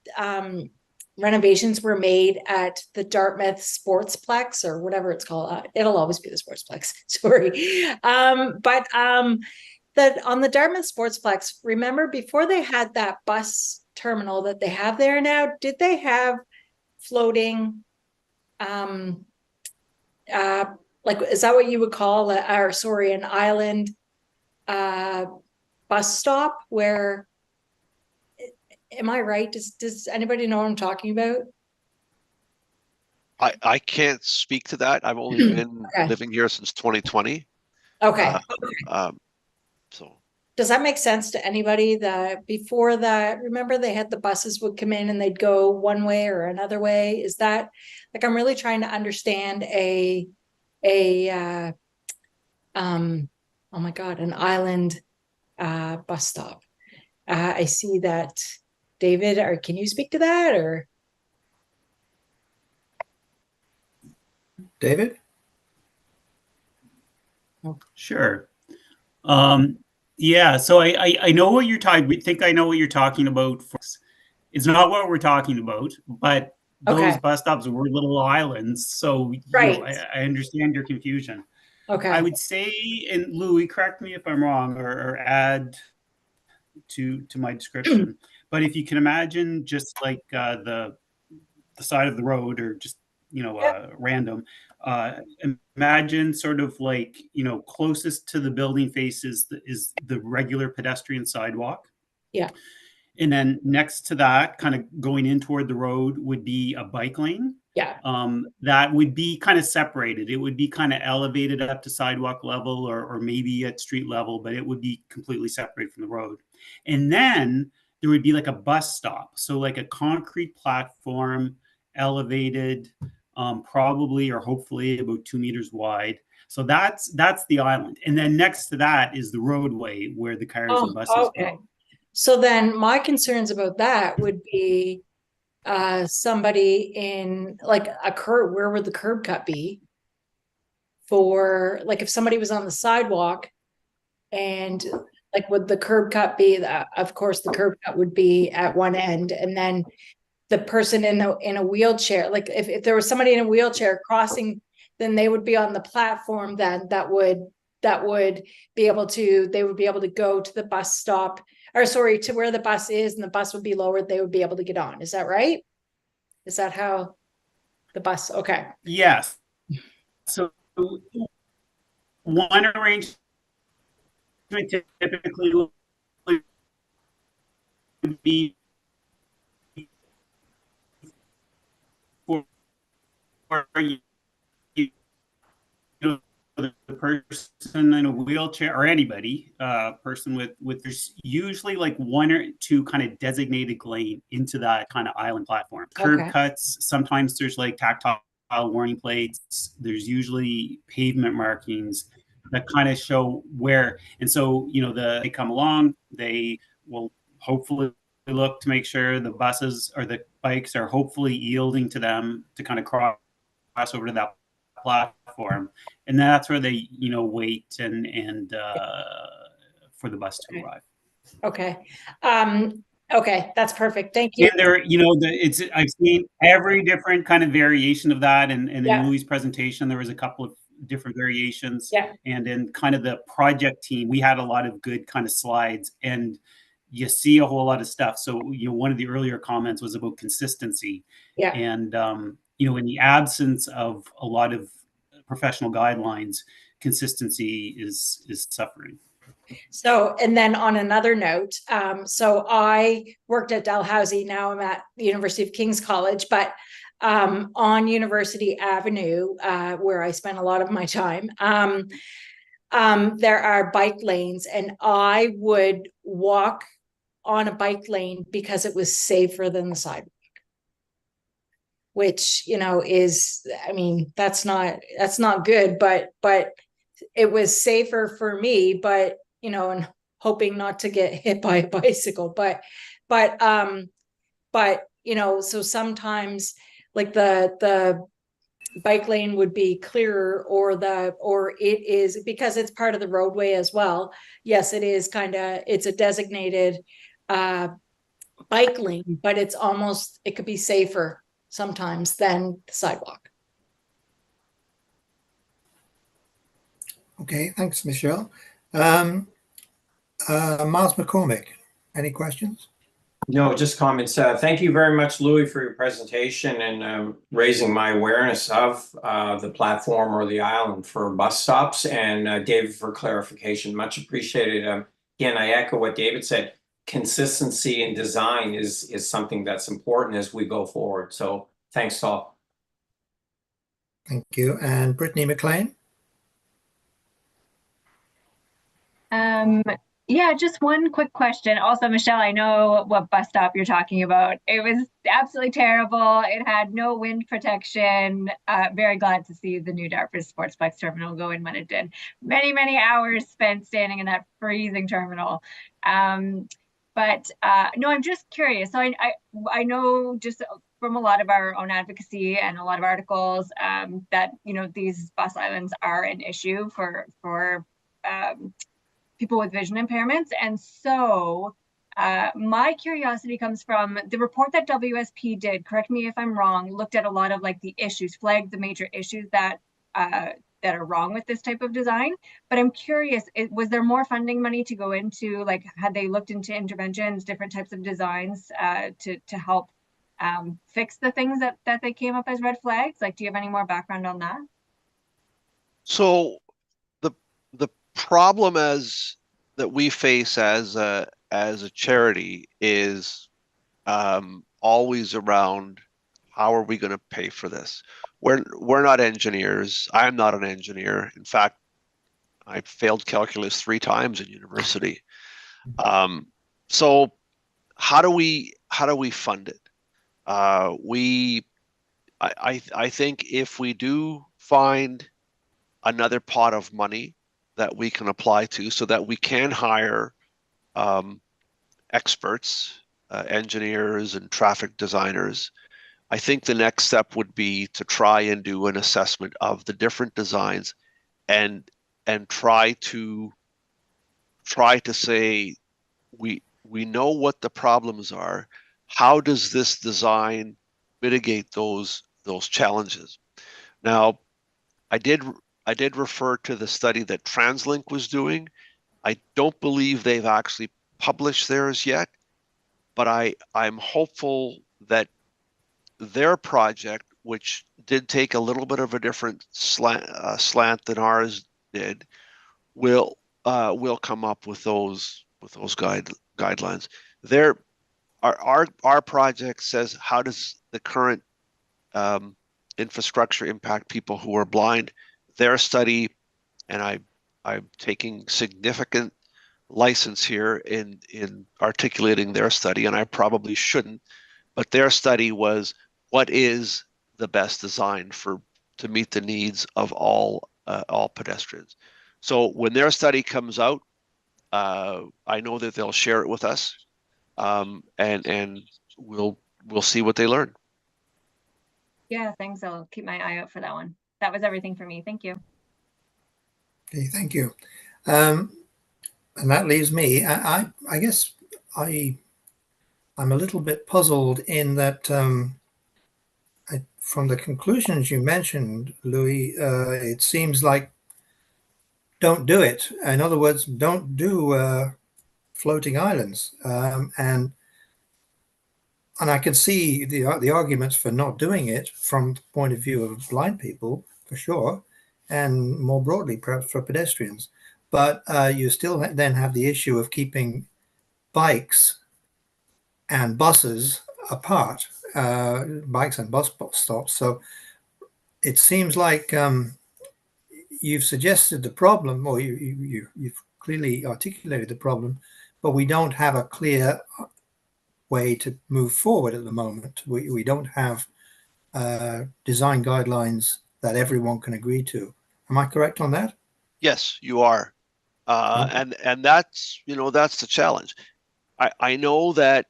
S7: renovations were made at the Dartmouth Sportsplex or whatever it's called, it'll always be the Sportsplex, sorry. But that on the Dartmouth Sportsplex, remember before they had that bus terminal that they have there now, did they have floating, like, is that what you would call an island bus stop where, am I right? Does anybody know what I'm talking about?
S9: I can't speak to that. I've only been living here since 2020.
S7: Okay.
S9: So
S7: does that make sense to anybody? That before that, remember they had the buses would come in and they'd go one way or another way? Is that, like, I'm really trying to understand oh my God, an island bus stop. I see that, David, or can you speak to that, or?
S2: David?
S10: Sure. Yeah, so I know what you're talking. We think I know what you're talking about. It's not what we're talking about, but those bus stops were little islands. So
S7: right.
S10: You know, I understand your confusion.
S7: Okay.
S10: I would say, and Louis, correct me if I'm wrong, or add to my description. But if you can imagine, just like the side of the road, or just, you know, random. Imagine sort of like, you know, closest to the building face is the regular pedestrian sidewalk.
S7: Yeah.
S10: And then next to that, kind of going in toward the road, would be a bike lane.
S7: Yeah.
S10: That would be kind of separated. It would be kind of elevated up to sidewalk level or maybe at street level, but it would be completely separated from the road. And then there would be like a bus stop. So like a concrete platform, elevated, probably or hopefully about 2 meters wide. So that's the island. And then next to that is the roadway where the cars and buses go.
S7: So then my concerns about that would be somebody in like a curb, where would the curb cut be? For like if somebody was on the sidewalk and like would the curb cut be that, of course the curb cut would be at one end, and then the person in a wheelchair, like if there was somebody in a wheelchair crossing, then they would be on the platform then that would be able to, they would be able to go to the bus stop, or sorry, to where the bus is, and the bus would be lowered, they would be able to get on. Is that right? Is that how the bus, okay.
S10: Yes. So one arrangement typically would be for you know, the person in a wheelchair or anybody, person with there's usually like one or two kind of designated lane into that kind of island platform. Curb cuts, sometimes there's like tactile warning plates. There's usually pavement markings that kind of show where, and so, you know, they come along, they will hopefully look to make sure the buses or the bikes are hopefully yielding to them to kind of cross over to that platform, and that's where they, you know, wait and for the bus to arrive.
S7: Okay. Okay, that's perfect. Thank you.
S10: And there, you know, I've seen every different kind of variation of that, and in Louis' presentation, there was a couple of different variations.
S7: Yeah.
S10: And in kind of the project team, we had a lot of good kind of slides, and you see a whole lot of stuff. So, you know, one of the earlier comments was about consistency.
S7: Yeah.
S10: And you know, in the absence of a lot of professional guidelines, consistency is suffering.
S7: So, and then on another note, so I worked at Dalhousie, now I'm at the University of King's College, but on University Avenue, where I spent a lot of my time, there are bike lanes, and I would walk on a bike lane because it was safer than the sidewalk. Which, you know, is, I mean, that's not good, but it was safer for me, but, you know, and hoping not to get hit by a bicycle, but, you know, so sometimes like the bike lane would be clearer, or it is, because it's part of the roadway as well. Yes, it is it's a designated, bike lane, but it's almost, it could be safer sometimes than the sidewalk.
S2: Okay, thanks, Michelle. Miles McCormick, any questions?
S8: No, just comments. Thank you very much, Louis, for your presentation and raising my awareness of the platform or the island for bus stops, and David for clarification. Much appreciated. Again, I echo what David said. Consistency in design is something that's important as we go forward. So thanks, all.
S2: Thank you. And Brittany McLean?
S12: Yeah, just one quick question. Also, Michelle, I know what bus stop you're talking about. It was absolutely terrible. It had no wind protection. Very glad to see the new Dartford Sportsplex terminal go in when it did. Many, many hours spent standing in that freezing terminal. But no, I'm just curious. So I know just from a lot of our own advocacy and a lot of articles that, you know, these bus islands are an issue for people with vision impairments. And so my curiosity comes from the report that WSP did, correct me if I'm wrong, looked at a lot of like the issues, flagged the major issues that are wrong with this type of design. But I'm curious, was there more funding money to go into, like, had they looked into interventions, different types of designs to help fix the things that they came up as red flags? Like, do you have any more background on that?
S9: So the problem that we face as a charity is always around how are we going to pay for this? We're not engineers. I'm not an engineer. In fact, I failed calculus 3 times in university. So how do we fund it? I think if we do find another pot of money that we can apply to so that we can hire experts engineers and traffic designers. I think the next step would be to try and do an assessment of the different designs and try to say we know what the problems are. How does this design mitigate those challenges? Now, I did refer to the study that TransLink was doing. I don't believe they've actually published theirs yet, but I'm hopeful that their project, which did take a little bit of a different slant than ours did, will come up with those guidelines. Our project says, how does the current infrastructure impact people who are blind? Their study, and I'm taking significant license here in articulating their study, and I probably shouldn't, but their study was, what is the best design to meet the needs of all pedestrians? So when their study comes out, I know that they'll share it with us, and we'll see what they learn.
S12: Yeah, thanks. I'll keep my eye out for that one. That was everything for me. Thank you.
S2: Okay, thank you. And that leaves me. I guess I'm a little bit puzzled in that from the conclusions you mentioned, Louis, it seems like don't do it. In other words, don't do floating islands. And I can see the arguments for not doing it from the point of view of blind people, for sure, and more broadly, perhaps for pedestrians. But you still then have the issue of keeping bikes and buses apart, bikes and bus stops. So it seems like you've suggested the problem, or you've clearly articulated the problem, but we don't have a clear way to move forward at the moment. We don't have design guidelines that everyone can agree to. Am I correct on that?
S9: Yes, you are. And that's, that's the challenge. I know that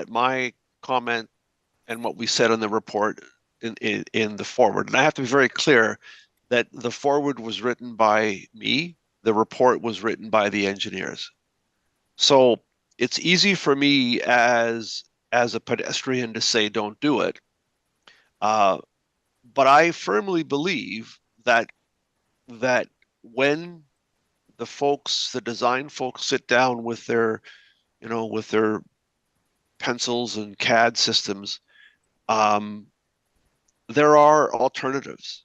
S9: my comment and what we said in the report in the forward, and I have to be very clear that the forward was written by me, the report was written by the engineers. So it's easy for me as a pedestrian to say don't do it. But I firmly believe that when the design folks sit down with their pencils and CAD systems, there are alternatives.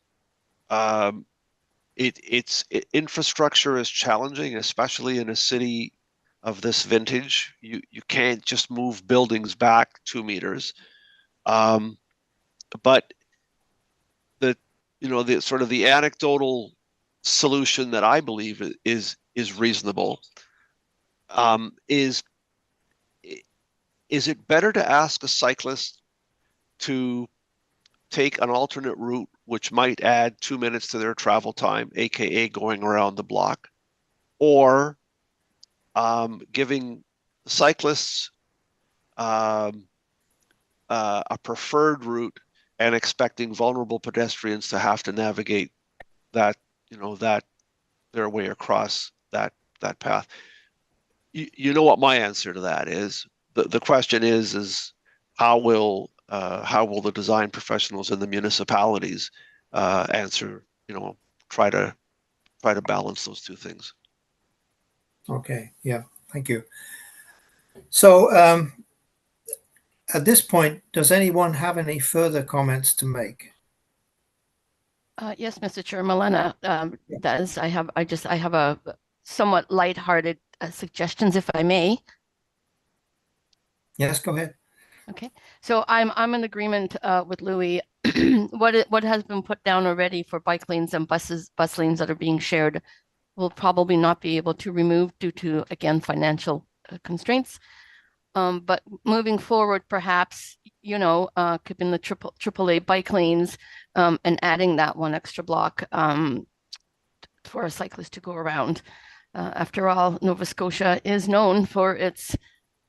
S9: Infrastructure is challenging, especially in a city of this vintage. You can't just move buildings back 2 meters. But the sort of the anecdotal solution that I believe is reasonable is it better to ask a cyclist to take an alternate route which might add 2 minutes to their travel time, aka going around the block, or giving cyclists a preferred route and expecting vulnerable pedestrians to have to navigate their way across that path? You know what my answer to that is. The question is how will the design professionals in the municipalities answer? Try to balance those two things.
S2: Okay. Yeah. Thank you. So at this point, does anyone have any further comments to make?
S6: Yes, Mr. Chair, Milena does. I have a somewhat lighthearted suggestions, if I may.
S2: Yes, go ahead.
S6: Okay, so I'm in agreement with Louis. What has been put down already for bike lanes and bus lanes that are being shared will probably not be able to remove due to, again, financial constraints. But moving forward, perhaps, keeping the AAA bike lanes and adding that one extra block for a cyclist to go around. After all, Nova Scotia is known for its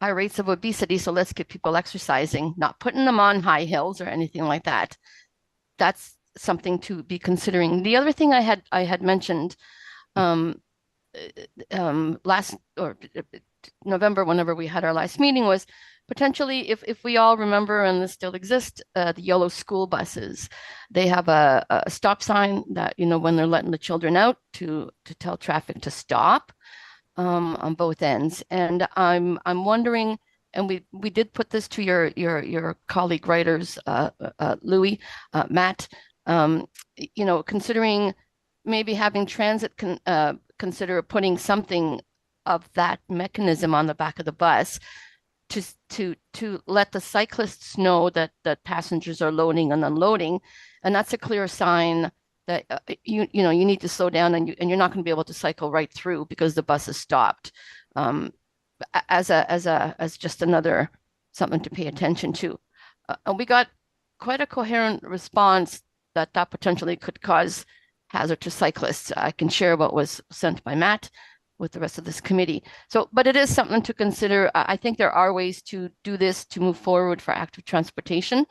S6: high rates of obesity. So let's get people exercising, not putting them on high hills or anything like that. That's something to be considering. The other thing I had mentioned last or November, whenever we had our last meeting, was potentially, if we all remember, and this still exists, the yellow school buses. They have a stop sign that, you know, when they're letting the children out, to tell traffic to stop on both ends. And I'm wondering, and we did put this to your colleague writers, Louis, Matt, you know, considering maybe having transit consider putting something of that mechanism on the back of the bus to let the cyclists know that passengers are loading and unloading, and that's a clear sign that you know, you need to slow down, and you're not going to be able to cycle right through because the bus is stopped. As just another something to pay attention to. And we got quite a coherent response that potentially could cause hazard to cyclists. I can share what was sent by Matt with the rest of this committee. So, but it is something to consider. I think there are ways to do this, to move forward for active transportation,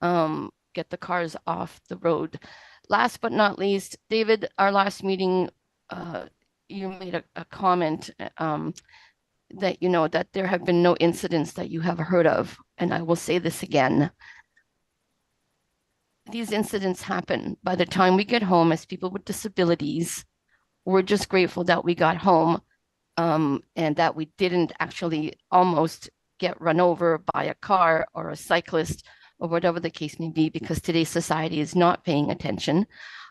S6: get the cars off the road. Last but not least, David, our last meeting, you made a comment that, you know, that there have been no incidents that you have heard of. And I will say this again. These incidents happen. By the time we get home as people with disabilities, we're just grateful that we got home and that we didn't actually almost get run over by a car or a cyclist or whatever the case may be, because today's society is not paying attention.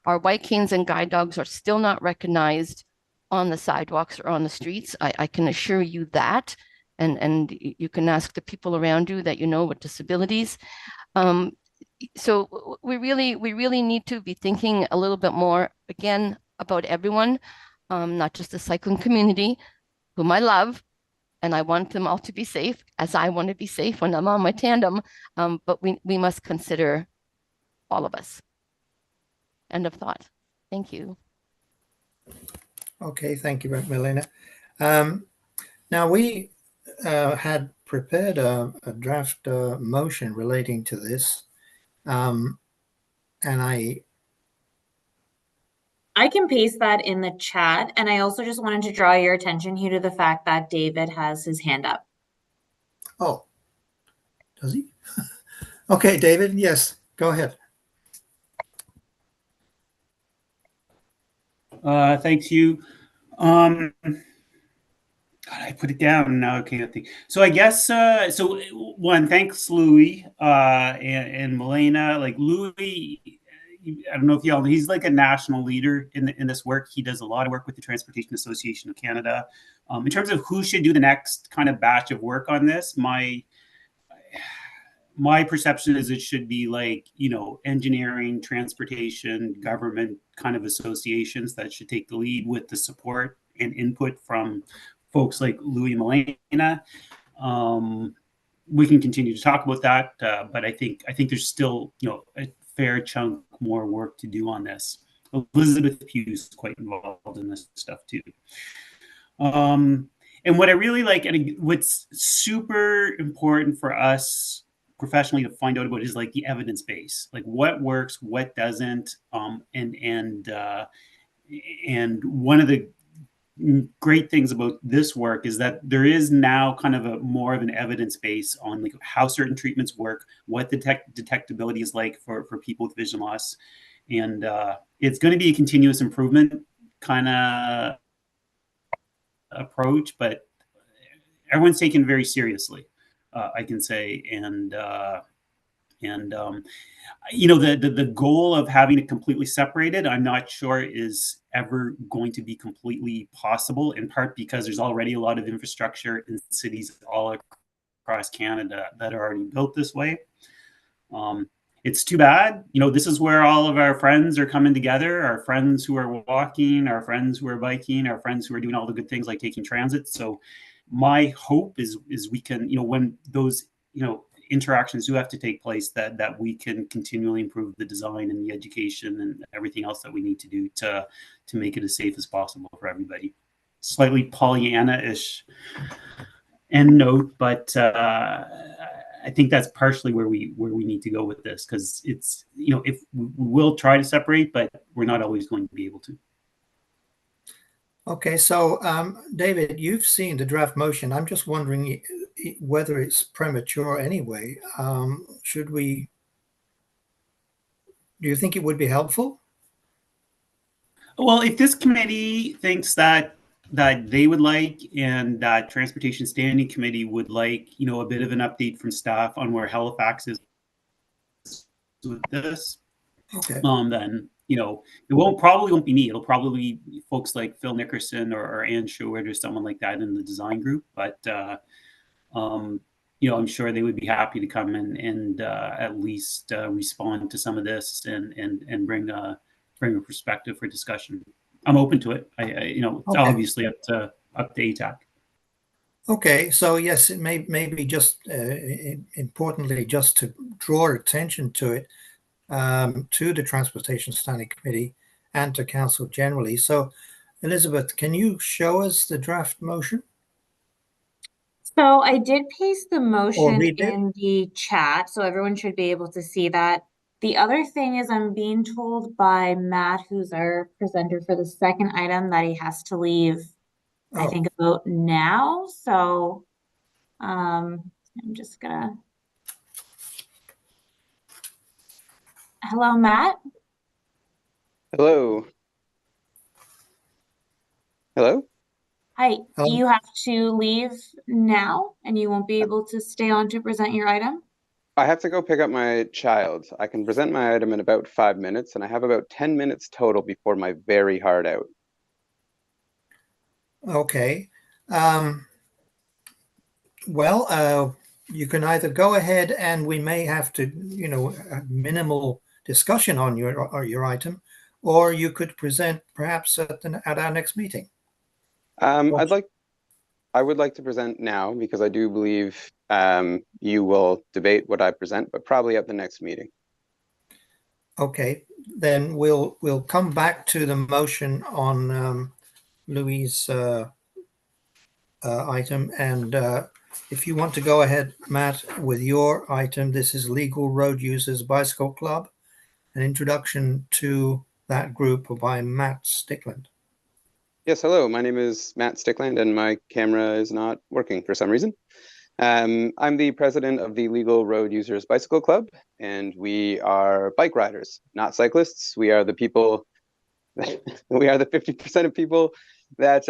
S6: Our white canes and guide dogs are still not recognized on the sidewalks or on the streets. I can assure you that, and you can ask the people around you that you know with disabilities. So we really need to be thinking a little bit more, again, about everyone, not just the cycling community, whom I love, and I want them all to be safe, as I want to be safe when I'm on my tandem. But we must consider all of us. End of thought. Thank you.
S2: Okay, thank you, Milena. Now we had prepared a draft motion relating to this, and
S1: I can paste that in the chat, and I also just wanted to draw your attention here to the fact that David has his hand up.
S2: Oh, does he? Okay, David, yes, go ahead.
S10: Thanks, you. God, I put it down now. I can't think. So I guess so. One, thanks, Louis and Milena. Like Louis, I don't know if y'all know, he's like a national leader in this work. He does a lot of work with the Transportation Association of Canada. In terms of who should do the next kind of batch of work on this, my perception is it should be like, you know, engineering, transportation, government kind of associations that should take the lead with the support and input from folks like Louis and Milena. We can continue to talk about that, but I think there's still, you know, a fair chunk more work to do on this. Elizabeth Pugh's quite involved in this stuff too. And what I really like, and what's super important for us professionally to find out about is like the evidence base, like what works, what doesn't, and one of the great things about this work is that there is now kind of a more of an evidence base on like how certain treatments work, what the detectability is like for people with vision loss, and it's going to be a continuous improvement kind of approach, but everyone's taken very seriously. I can say, and you know, the goal of having it completely separated, I'm not sure is ever going to be completely possible, in part because there's already a lot of infrastructure in cities all across Canada that are already built this way. It's too bad. You know, this is where all of our friends are coming together, our friends who are walking, our friends who are biking, our friends who are doing all the good things like taking transit. So my hope is we can, you know, when those, you know, interactions do have to take place, that we can continually improve the design and the education and everything else that we need to do to make it as safe as possible for everybody. Slightly Pollyanna-ish end note, but I think that's partially where we need to go with this, because it's, if we will try to separate, but we're not always going to be able to.
S2: Okay, so David, you've seen the draft motion. I'm just wondering whether it's premature anyway. Do you think it would be helpful?
S10: Well, if this committee thinks that they would like, and that Transportation Standing Committee would like, a bit of an update from staff on where Halifax is with this,
S2: Okay.
S10: Then it probably won't be me. It'll probably be folks like Phil Nickerson or Ann Sheward or someone like that in the design group. But I'm sure they would be happy to come and at least respond to some of this and bring a perspective for discussion. I'm open to it. It's
S2: Okay.
S10: obviously up to ATAC.
S2: Okay, so yes, it may be just importantly just to draw attention to it, to the Transportation Standing Committee and to Council generally. So, Elizabeth, can you show us the draft motion?
S1: So I did paste the motion
S2: read it?
S1: in the chat, so everyone should be able to see that. The other thing is I'm being told by Matt, who's our presenter for the second item, that he has to leave, I think, about now. So I'm just gonna... Hello, Matt?
S13: Hello. Hello?
S1: Hi, you have to leave now and you won't be able to stay on to present your item?
S13: I have to go pick up my child. I can present my item in about 5 minutes, and I have about 10 minutes total before my very hard out.
S2: Okay. Well, you can either go ahead and we may have to, a minimal discussion on your item, or you could present perhaps at our next meeting.
S13: I would like to present now, because I do believe you will debate what I present, but probably at the next meeting.
S2: Okay, then we'll come back to the motion on Louis' item, and if you want to go ahead, Matt, with your item, this is Legal Road Users Bicycle Club, an introduction to that group by Matt Stickland.
S13: Yes, hello. My name is Matt Stickland, and my camera is not working for some reason. I'm the president of the Legal Road Users Bicycle Club, and we are bike riders, not cyclists. We are the people, we are the 50% of people that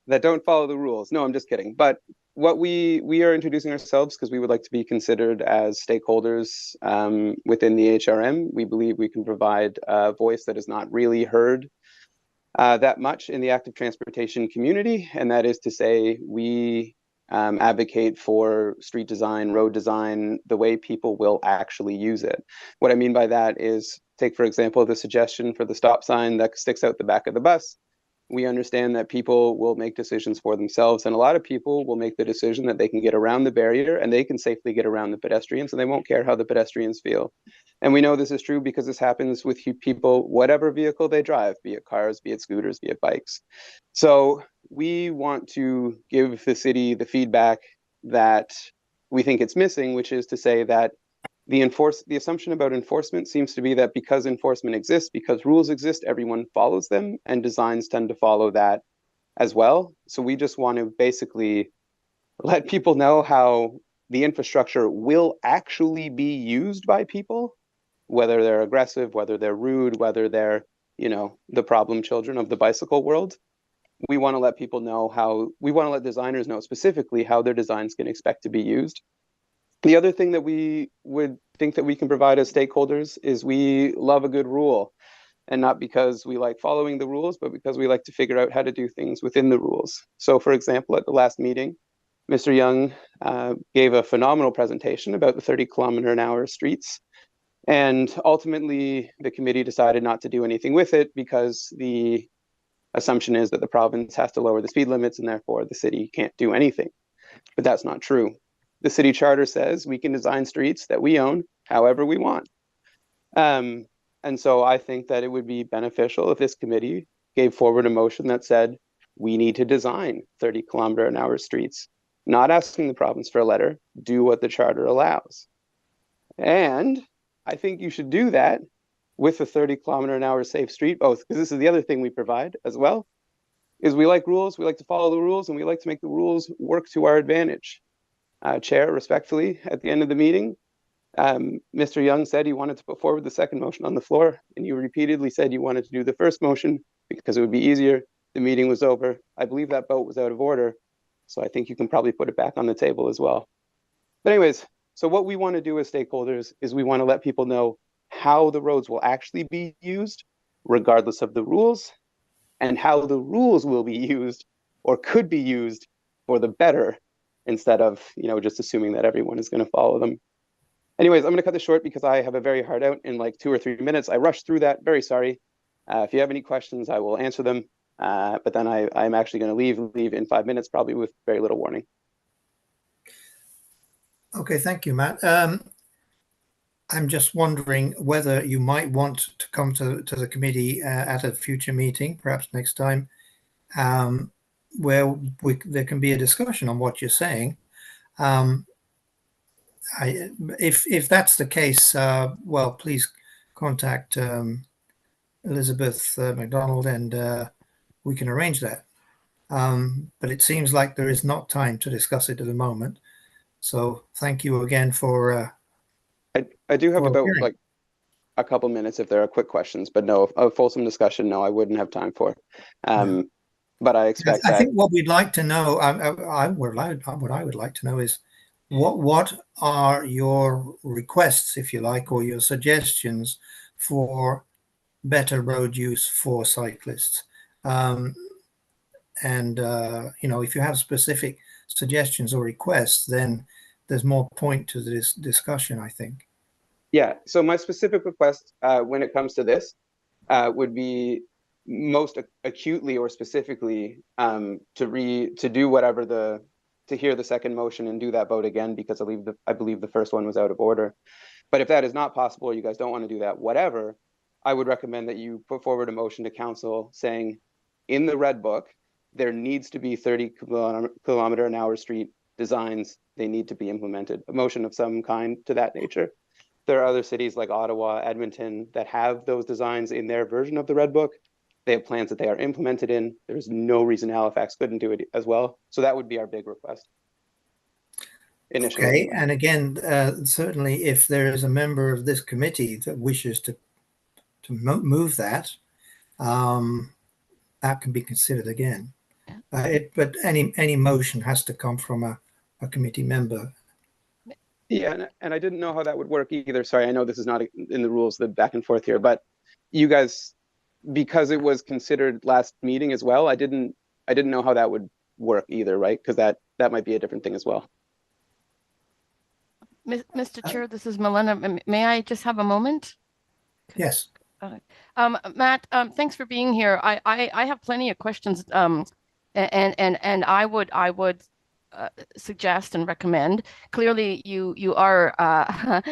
S13: don't follow the rules. No, I'm just kidding. But what we are introducing ourselves because we would like to be considered as stakeholders within the HRM. We believe we can provide a voice that is not really heard that much in the active transportation community, and that is to say we advocate for street design, road design, the way people will actually use it. What I mean by that is, take for example the suggestion for the stop sign that sticks out the back of the bus. We understand that people will make decisions for themselves, and a lot of people will make the decision that they can get around the barrier and they can safely get around the pedestrians, and they won't care how the pedestrians feel. And we know this is true because this happens with people, whatever vehicle they drive, be it cars, be it scooters, be it bikes. So we want to give the city the feedback that we think it's missing, which is to say that the assumption about enforcement seems to be that because enforcement exists, because rules exist, everyone follows them, and designs tend to follow that as well. So we just want to basically let people know how the infrastructure will actually be used by people, whether they're aggressive, whether they're rude, whether they're, the problem children of the bicycle world. We want to let people know we want to let designers know specifically how their designs can expect to be used. The other thing that we would think that we can provide as stakeholders is we love a good rule, and not because we like following the rules, but because we like to figure out how to do things within the rules. So for example, at the last meeting, Mr. Young gave a phenomenal presentation about the 30-kilometer-an-hour streets. And ultimately, the committee decided not to do anything with it because the assumption is that the province has to lower the speed limits and therefore the city can't do anything. But that's not true. The city charter says we can design streets that we own however we want. And so I think that it would be beneficial if this committee gave forward a motion that said we need to design 30-kilometer-an-hour streets. not asking the province for a letter, do what the charter allows. And I think you should do that with a 30-kilometer-an-hour safe street, both, because this is the other thing we provide as well, is we like rules, we like to follow the rules, and we like to make the rules work to our advantage. Chair, respectfully, at the end of the meeting, Mr. Young said he wanted to put forward the second motion on the floor, and you repeatedly said you wanted to do the first motion because it would be easier. The meeting was over. I believe that vote was out of order, so I think you can probably put it back on the table as well. But anyways, so what we want to do as stakeholders is we want to let people know how the roads will actually be used, regardless of the rules, and how the rules will be used or could be used for the better, instead of, you know, just assuming that everyone is going to follow them. Anyways, I'm going to cut this short because I have a very hard out in like 2 or 3 minutes. I rushed through that. Very sorry. If you have any questions, I will answer them. But then I'm actually going to leave in 5 minutes, probably with very little warning.
S2: Okay, thank you, Matt. I'm just wondering whether you might want to come to the committee at a future meeting, perhaps next time, where there can be a discussion on what you're saying. If that's the case, well, please contact Elizabeth McDonald, and we can arrange that. But it seems like there is not time to discuss it at the moment. So thank you again for.
S13: I do have about
S2: appearing.
S13: like a couple minutes if there are quick questions, but no, a fulsome discussion, no, I wouldn't have time for. But I expect
S2: I think what we'd like to know, what I would like to know is what are your requests, if you like, or your suggestions for better road use for cyclists? And you know, if you have specific suggestions or requests, then there's more point to this discussion, I think.
S13: Yeah, so my specific request when it comes to this would be most acutely or specifically to do whatever to hear the second motion and do that vote again, because I believe the first one was out of order. But if that is not possible, or you guys don't want to do that, whatever, I would recommend that you put forward a motion to council saying, in the Red Book, there needs to be 30-kilometer-an-hour street designs. They need to be implemented. A motion of some kind to that nature. There are other cities like Ottawa, Edmonton that have those designs in their version of the Red Book. They have plans that they are implemented in. There's no reason Halifax couldn't do it as well. So that would be our big request. Initially.
S2: Okay, and again, certainly if there is a member of this committee that wishes to move that, that can be considered again. But any motion has to come from a committee member.
S13: Yeah, and I didn't know how that would work either. Sorry, I know this is not in the rules, the back and forth here, but you guys, because it was considered last meeting as well, I didn't know how that would work either, right? Because that might be a different thing as well.
S6: Mr. Chair, this is Milena. May I just have a moment?
S2: Yes.
S6: Matt, thanks for being here. I have plenty of questions, and I would suggest and recommend. Clearly, you are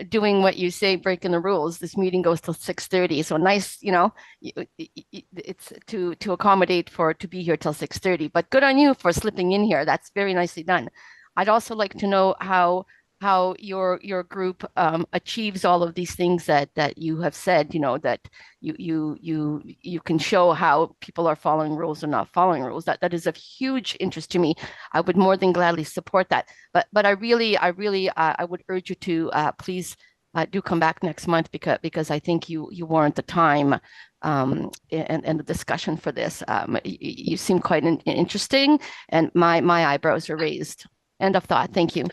S6: doing what you say, breaking the rules. This meeting goes till 6:30, so nice, you know, it's to accommodate to be here till 6:30. But good on you for slipping in here. That's very nicely done. I'd also like to know how your group achieves all of these things that you have said, you know, that you can show how people are following rules or not following rules. That is of huge interest to me. I would more than gladly support that. But I would urge you to please do come back next month, because I think you warrant the time and the discussion for this. You seem quite interesting, and my eyebrows are raised. End of thought. Thank you.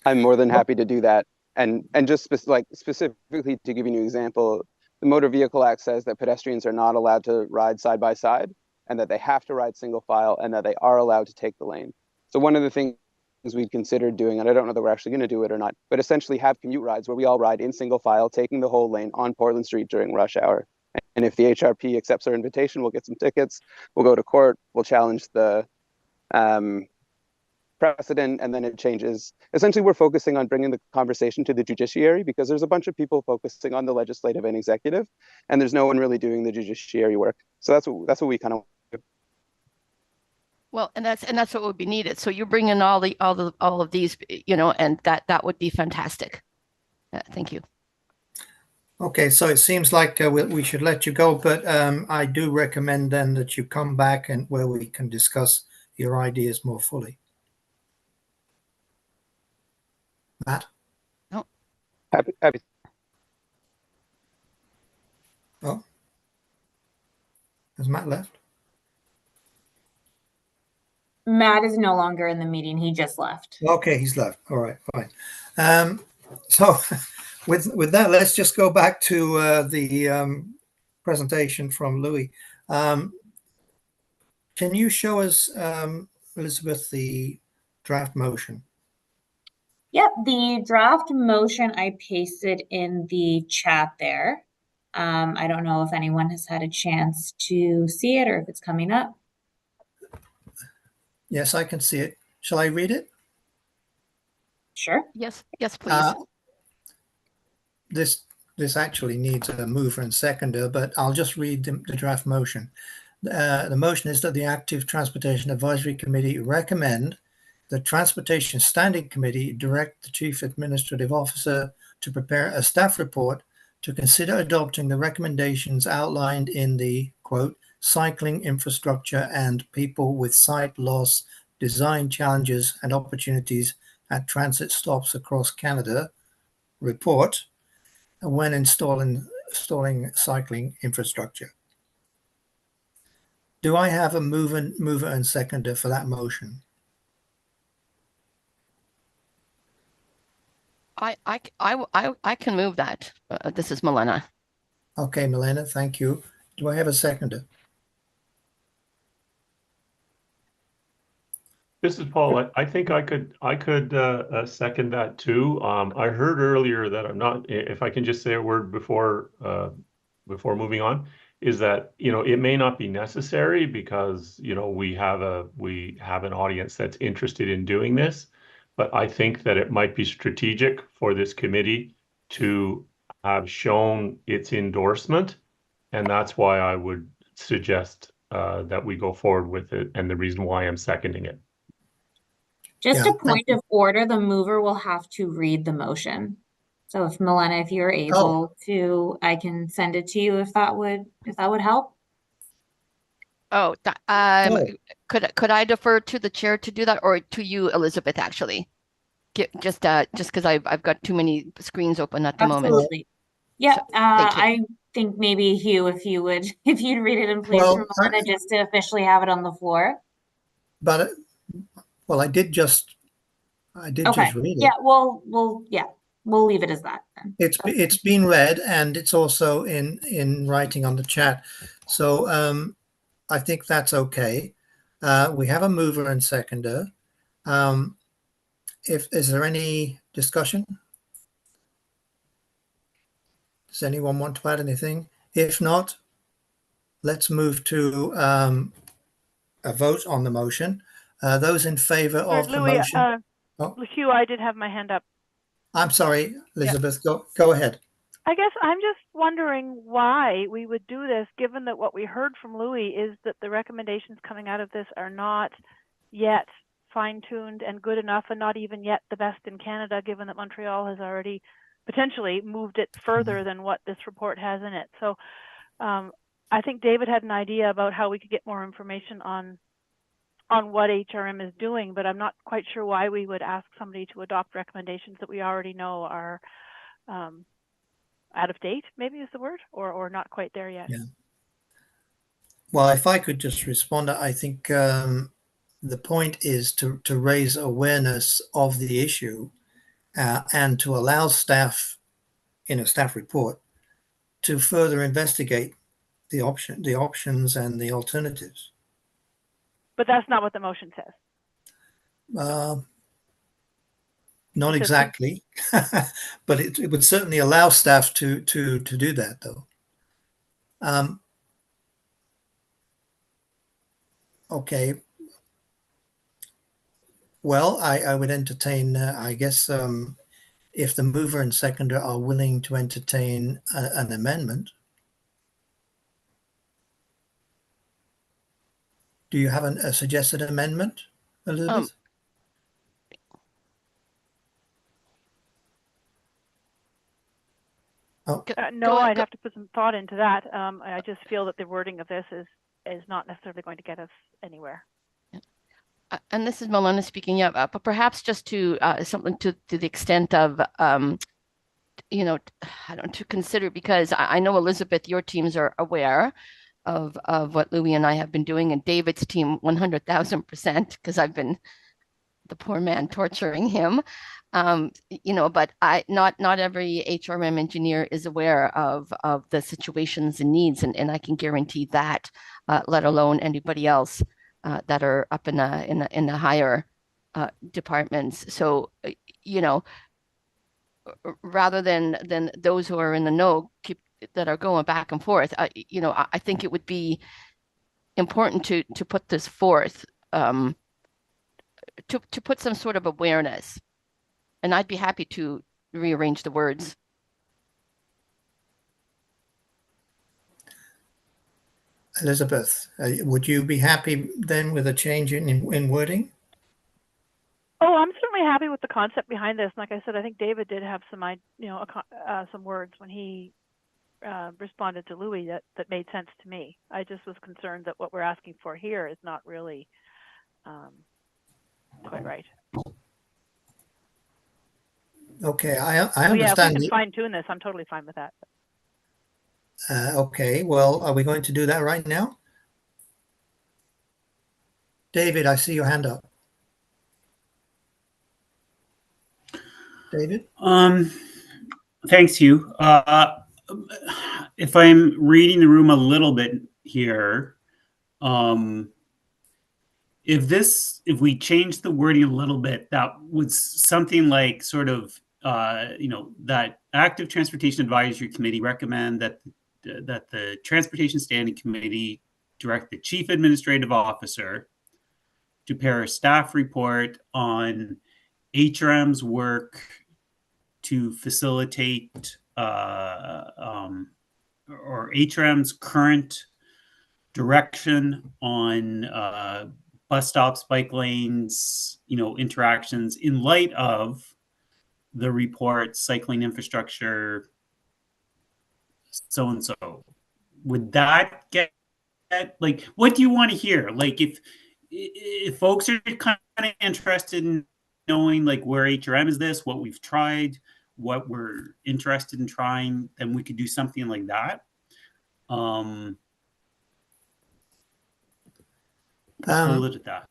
S13: I'm more than happy to do that. And just specifically to give you an example, the Motor Vehicle Act says that pedestrians are not allowed to ride side by side, and that they have to ride single file, and that they are allowed to take the lane. So one of the things we considered doing, and I don't know that we're actually going to do it or not, but essentially have commute rides where we all ride in single file, taking the whole lane on Portland Street during rush hour. And if the HRP accepts our invitation, we'll get some tickets, we'll go to court, we'll challenge the precedent, and then it changes. Essentially, we're focusing on bringing the conversation to the judiciary, because there's a bunch of people focusing on the legislative and executive, and there's no one really doing the judiciary work. So that's what we kind of do.
S6: Well, and that's what would be needed. So you bring in all of these, and that would be fantastic. Thank you.
S2: Okay, so it seems like we should let you go, but I do recommend then that you come back and where we can discuss your ideas more fully. Matt?
S6: No.
S13: Happy.
S2: Oh, has Matt left?
S1: Matt is no longer in the meeting. He just left.
S2: Okay, he's left. All right, fine. So with that, let's just go back to the presentation from Louis. Can you show us, Elizabeth, the draft motion?
S1: Yep, the draft motion I pasted in the chat there. I don't know if anyone has had a chance to see it or if it's coming up.
S2: Yes, I can see it. Shall I read it?
S1: Sure.
S6: Yes, please.
S2: This actually needs a mover and seconder, but I'll just read the draft motion. The motion is that the Active Transportation Advisory Committee recommend the Transportation Standing Committee direct the Chief Administrative Officer to prepare a staff report to consider adopting the recommendations outlined in the, quote, Cycling Infrastructure and People with Sight Loss Design Challenges and Opportunities at Transit Stops Across Canada report when installing cycling infrastructure. Do I have a mover and seconder for that motion?
S6: I can move that. This is Milena.
S2: Okay, Milena, thank you. Do I have a seconder?
S4: This is Paul. I think I could second that too. I heard earlier that I'm not. If I can just say a word before moving on, is that it may not be necessary because we have an audience that's interested in doing this, but I think that it might be strategic for this committee to have shown its endorsement, and that's why I would suggest that we go forward with it, and the reason why I'm seconding it.
S1: Just a point of order, the mover will have to read the motion. So if Milena, if you're able to, I can send it to you if that would help.
S6: Oh, could I defer to the chair to do that, or to you, Elizabeth, actually? Just because I've got too many screens open at the moment.
S1: Yeah,
S6: So, thank you.
S1: I think maybe Hugh, if you'd read it in place for Milena, just to officially have it on the floor.
S2: But well, I did just read it.
S1: Yeah, we'll leave it as that then.
S2: It's been read, and it's also in writing on the chat. So I think that's okay. We have a mover and seconder. Is there any discussion? Does anyone want to add anything? If not, let's move to a vote on the motion. Those in favor of the motion.
S11: Hugh, I did have my hand up.
S2: I'm sorry, Elizabeth, go ahead.
S11: I guess I'm just wondering why we would do this, given that what we heard from Louis is that the recommendations coming out of this are not yet fine-tuned and good enough, and not even yet the best in Canada, given that Montreal has already potentially moved it further than what this report has in it. So I think David had an idea about how we could get more information on what HRM is doing, but I'm not quite sure why we would ask somebody to adopt recommendations that we already know are out of date, maybe is the word, or not quite there yet.
S2: Yeah. Well, if I could just respond, I think the point is to raise awareness of the issue and to allow staff in a staff report to further investigate the options and the alternatives.
S11: But that's not what the motion says.
S2: Not exactly, but it would certainly allow staff to do that, though. Okay. Well, I would entertain, I guess, if the mover and seconder are willing to entertain an amendment. do you have a suggested amendment, Elizabeth?
S11: No, I'd have to put some thought into that. I just feel that the wording of this is not necessarily going to get us anywhere.
S6: And this is Milena speaking. Yeah, but perhaps just to something to the extent of you know, I don't to consider, because I know Elizabeth, your teams are aware of what Louis and I have been doing, and David's team 100,000%, because I've been the poor man torturing him. You know, but not every HRM engineer is aware of the situations and needs, and I can guarantee that, let alone anybody else that are up in the higher departments. So, you know, rather than those who are in the know that are going back and forth, you know, I think it would be important to put this forth, to put some sort of awareness. And I'd be happy to rearrange the words.
S2: Elizabeth, would you be happy then with a change in wording?
S11: Oh, I'm certainly happy with the concept behind this. Like I said, I think David did have some, some words when he responded to Louis that made sense to me. I just was concerned that what we're asking for here is not really quite right.
S2: Okay, I
S11: understand. Yeah, if we can
S2: the,
S11: fine tune this, I'm totally fine with that.
S2: okay, well, are we going to do that right now? David, I see your hand up. David?
S10: Thanks, Hugh. If I'm reading the room a little bit here, if we change the wording a little bit, that was something like sort of, you know, that Active Transportation Advisory Committee recommend that the Transportation Standing Committee direct the Chief Administrative Officer to prepare a staff report on HRM's work to facilitate or HRM's current direction on bus stops, bike lanes, you know, interactions in light of the report, cycling infrastructure, so and so. Would that get, like, what do you want to hear? Like, if folks are kind of interested in knowing, like, where HRM is this, what we've tried, what we're interested in trying, then we could do something like that. I'll leave it at that.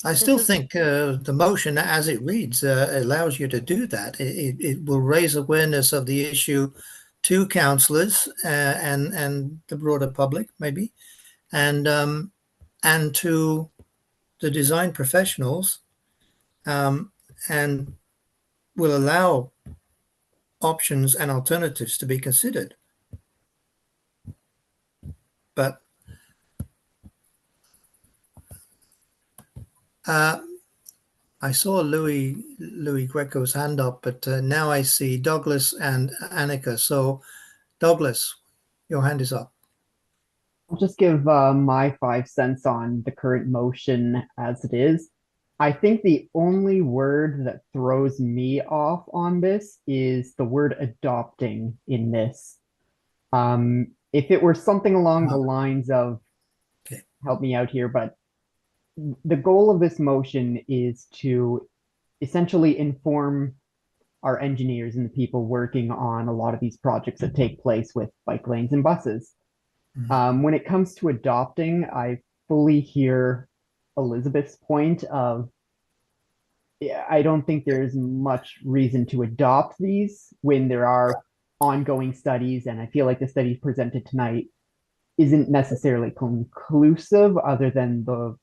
S2: I still think the motion as it reads allows you to do that. It will raise awareness of the issue to councillors and the broader public, maybe, and to the design professionals, and will allow options and alternatives to be considered. But I saw Louis Greco's hand up, but now I see Douglas and Annika. So, Douglas, your hand is up.
S3: I'll just give my 5 cents on the current motion as it is. I think the only word that throws me off on this is the word adopting in this. If it were something along the lines of, help me out here, but the goal of this motion is to essentially inform our engineers and the people working on a lot of these projects that take place with bike lanes and buses. When it comes to adopting, I fully hear Elizabeth's point of, I don't think there's much reason to adopt these when there are ongoing studies, and I feel like the study presented tonight isn't necessarily conclusive, other than the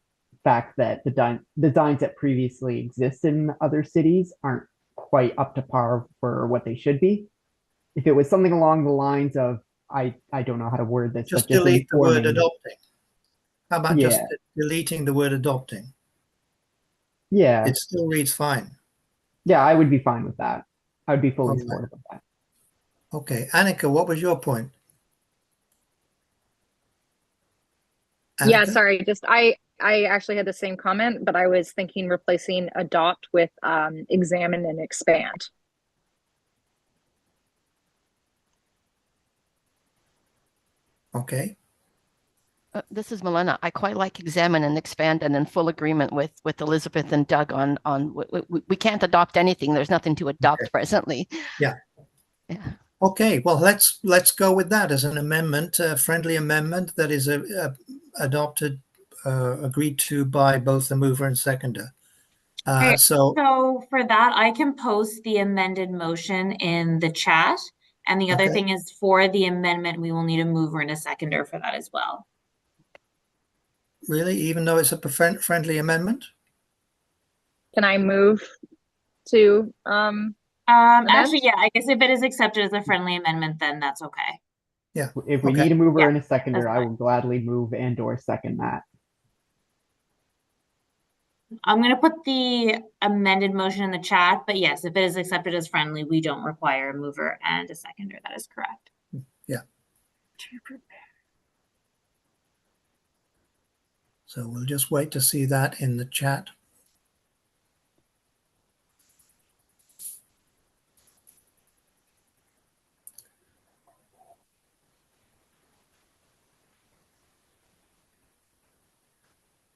S3: fact that the designs that previously exist in other cities aren't quite up to par for what they should be. If it was something along the lines of, I don't know how to word this.
S2: Just delete the word adopting. How about just deleting the word adopting?
S3: Yeah.
S2: It still reads fine.
S3: Yeah, I would be fine with that. I would be fully supportive of that.
S2: Okay. Annika, what was your point?
S5: Yeah,
S2: Annika?
S5: sorry, just I actually had the same comment, but I was thinking replacing adopt with examine and expand.
S2: Okay.
S6: This is Milena. I quite like examine and expand, and in full agreement with Elizabeth and Doug on we can't adopt anything. There's nothing to adopt presently.
S2: Yeah.
S6: Yeah.
S2: Okay. Well, let's go with that as an amendment, a friendly amendment that is adopted, agreed to by both the mover and seconder.
S1: Okay,
S2: So
S1: So for that, I can post the amended motion in the chat. And the other
S2: Okay.
S1: thing is for the amendment, we will need a mover and a seconder for that as well.
S2: really, even though it's a friendly amendment?
S5: Can I move to
S1: Actually, yeah, I guess if it is accepted as a friendly amendment, then that's okay.
S2: Yeah.
S3: If we
S2: Okay.
S3: need a mover
S1: Yeah,
S3: and a seconder,
S1: that's
S3: I will gladly move and/or second that.
S1: I'm going to put the amended motion in the chat, but yes, if it is accepted as friendly, we don't require a mover and a seconder. That is correct.
S2: Yeah. So we'll just wait to see that in the chat.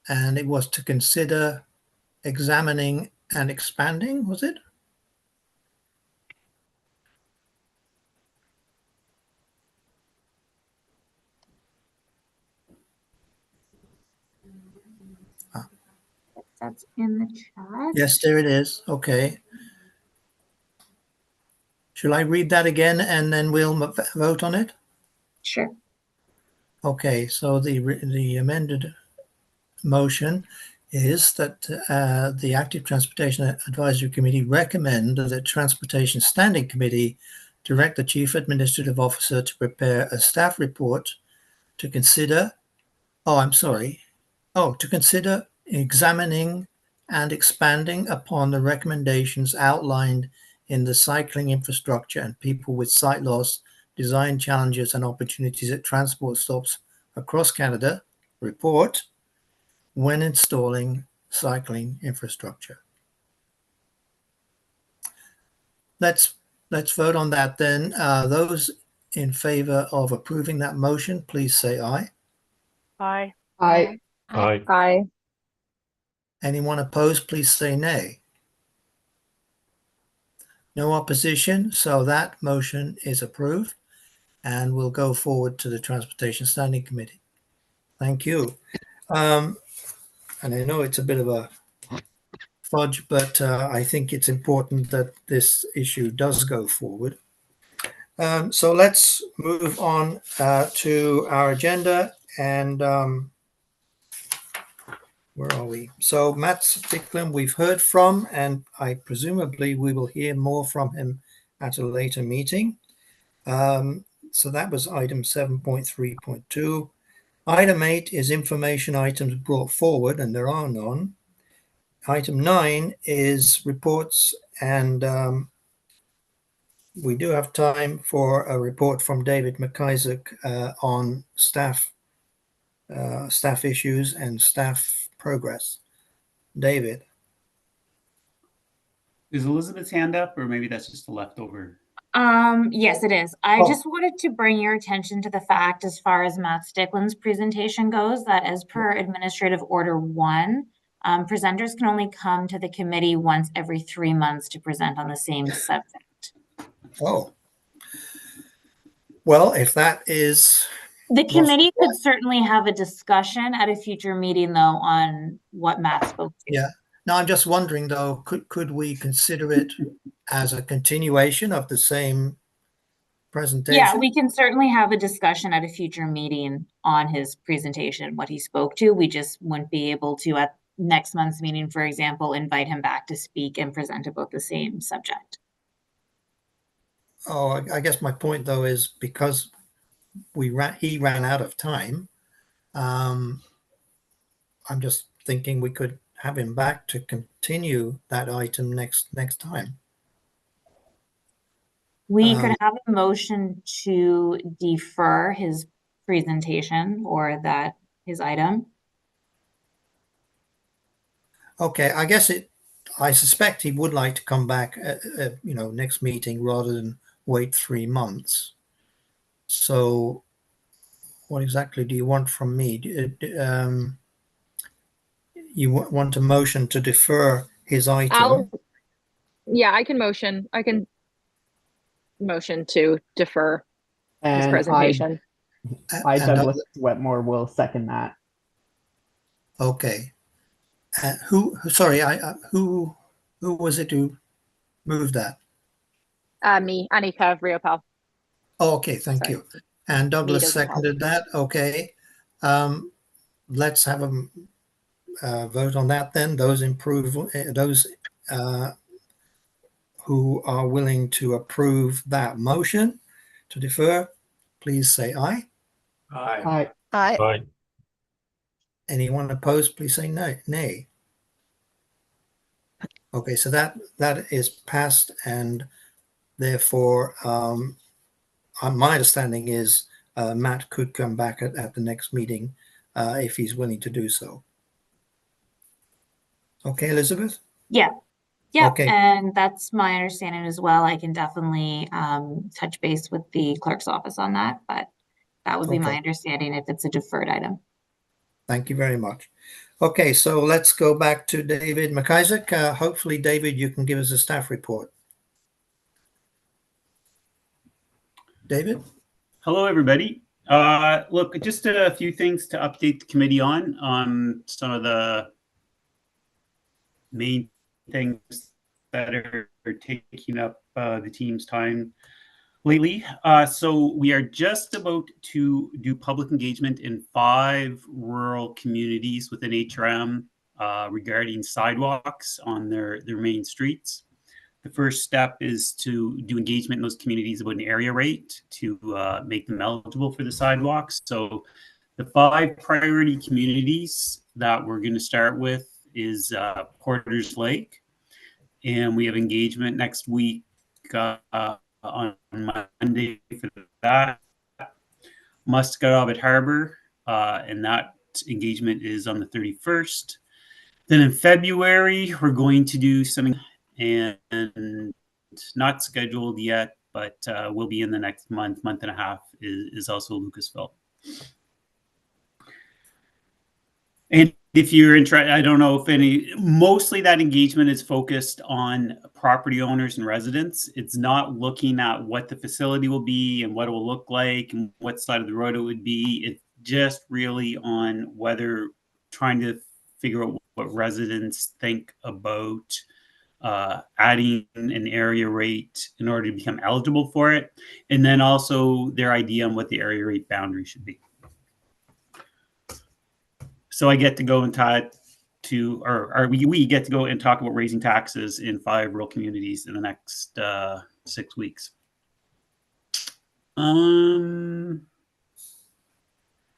S2: And it was to consider examining and expanding, was it?
S1: That's in the chat.
S2: Yes, there it is. Okay. Shall I read that again and then we'll vote on it?
S1: Sure.
S2: Okay, so the amended motion is that the Active Transportation Advisory Committee recommend that the Transportation Standing Committee direct the Chief Administrative Officer to prepare a staff report to consider, to consider examining and expanding upon the recommendations outlined in the cycling infrastructure and people with sight loss, design challenges and opportunities at transport stops across Canada report when installing cycling infrastructure. Let's vote on that then. Those in favor of approving that motion, please say aye.
S11: Aye.
S3: Aye.
S5: Aye.
S2: Anyone opposed, please say nay. No opposition, so that motion is approved and will go forward to the Transportation Standing Committee. Thank you. And I know it's a bit of a fudge, but I think it's important that this issue does go forward. So let's move on to our agenda and where are we? So Matt Stickland, we've heard from, and I presumably we will hear more from him at a later meeting. So that was item 7.3.2. Item 8 is information items brought forward, and there are none. Item 9 is reports, and we do have time for a report from David McIsaac on staff issues and staff progress. David.
S10: Is Elizabeth's hand up, or maybe that's just a leftover?
S1: Yes, it is. I just wanted to bring your attention to the fact, as far as Matt Stickland's presentation goes, that as per Administrative Order 1, presenters can only come to the committee once every 3 months to present on the same subject.
S2: Oh. Well, if that is...
S1: The committee could certainly have a discussion at a future meeting, though, on what Matt spoke to.
S2: Yeah. Now, I'm just wondering, though, could we consider it as a continuation of the same presentation?
S1: Yeah, we can certainly have a discussion at a future meeting on his presentation, what he spoke to. We just wouldn't be able to, at next month's meeting, for example, invite him back to speak and present about the same subject.
S2: Oh, I guess my point, though, is because he ran out of time, I'm just thinking we could have him back to continue that item next time.
S1: We could have a motion to defer his presentation, or that his item.
S2: Okay, I suspect he would like to come back next meeting rather than wait 3 months. So what exactly do you want from me? You want a motion to defer his item?
S5: I can motion to defer his
S3: And
S5: presentation.
S3: Douglas Wetmore, will second that.
S2: Okay. Who was it who moved that?
S5: Me, Anika Riopel.
S2: Oh, okay, thank you. And Douglas
S5: doesn't help.
S2: seconded that. Okay. Let's have a vote on that then. Those who are willing to approve that motion to defer, please say aye.
S8: Aye.
S3: Aye.
S4: Aye.
S2: Anyone opposed, please say nay. Okay, so that is passed, and therefore my understanding is Matt could come back at the next meeting if he's willing to do so. Okay, Elizabeth?
S1: Yeah,
S2: Okay.
S1: and that's my understanding as well. I can definitely touch base with the clerk's office on that, but that would be my
S2: Okay.
S1: understanding if it's a deferred item.
S2: Thank you very much. Okay, so let's go back to David McIsaac. Hopefully, David, you can give us a staff report. David?
S10: Hello, everybody. Look, just a few things to update the committee on some of the main things that are taking up the team's time lately. So we are just about to do public engagement in 5 rural communities within HRM regarding sidewalks on their main streets. The first step is to do engagement in those communities about an area rate to make them eligible for the sidewalks. So the 5 priority communities that we're going to start with is Porters Lake, and we have engagement next week on Monday for that. Musquodoboit Harbor, and that engagement is on the 31st. Then in February, we're going to do something, and not scheduled yet, but will be in the next month and a half, is also Lucasville. And if you're interested, I don't know if mostly that engagement is focused on property owners and residents. It's not looking at what the facility will be and what it will look like and what side of the road it would be. It's just really on trying to figure out what residents think about adding an area rate in order to become eligible for it. And then also their idea on what the area rate boundary should be. So I get to go and we get to go and talk about raising taxes in 5 rural communities in the next 6 weeks.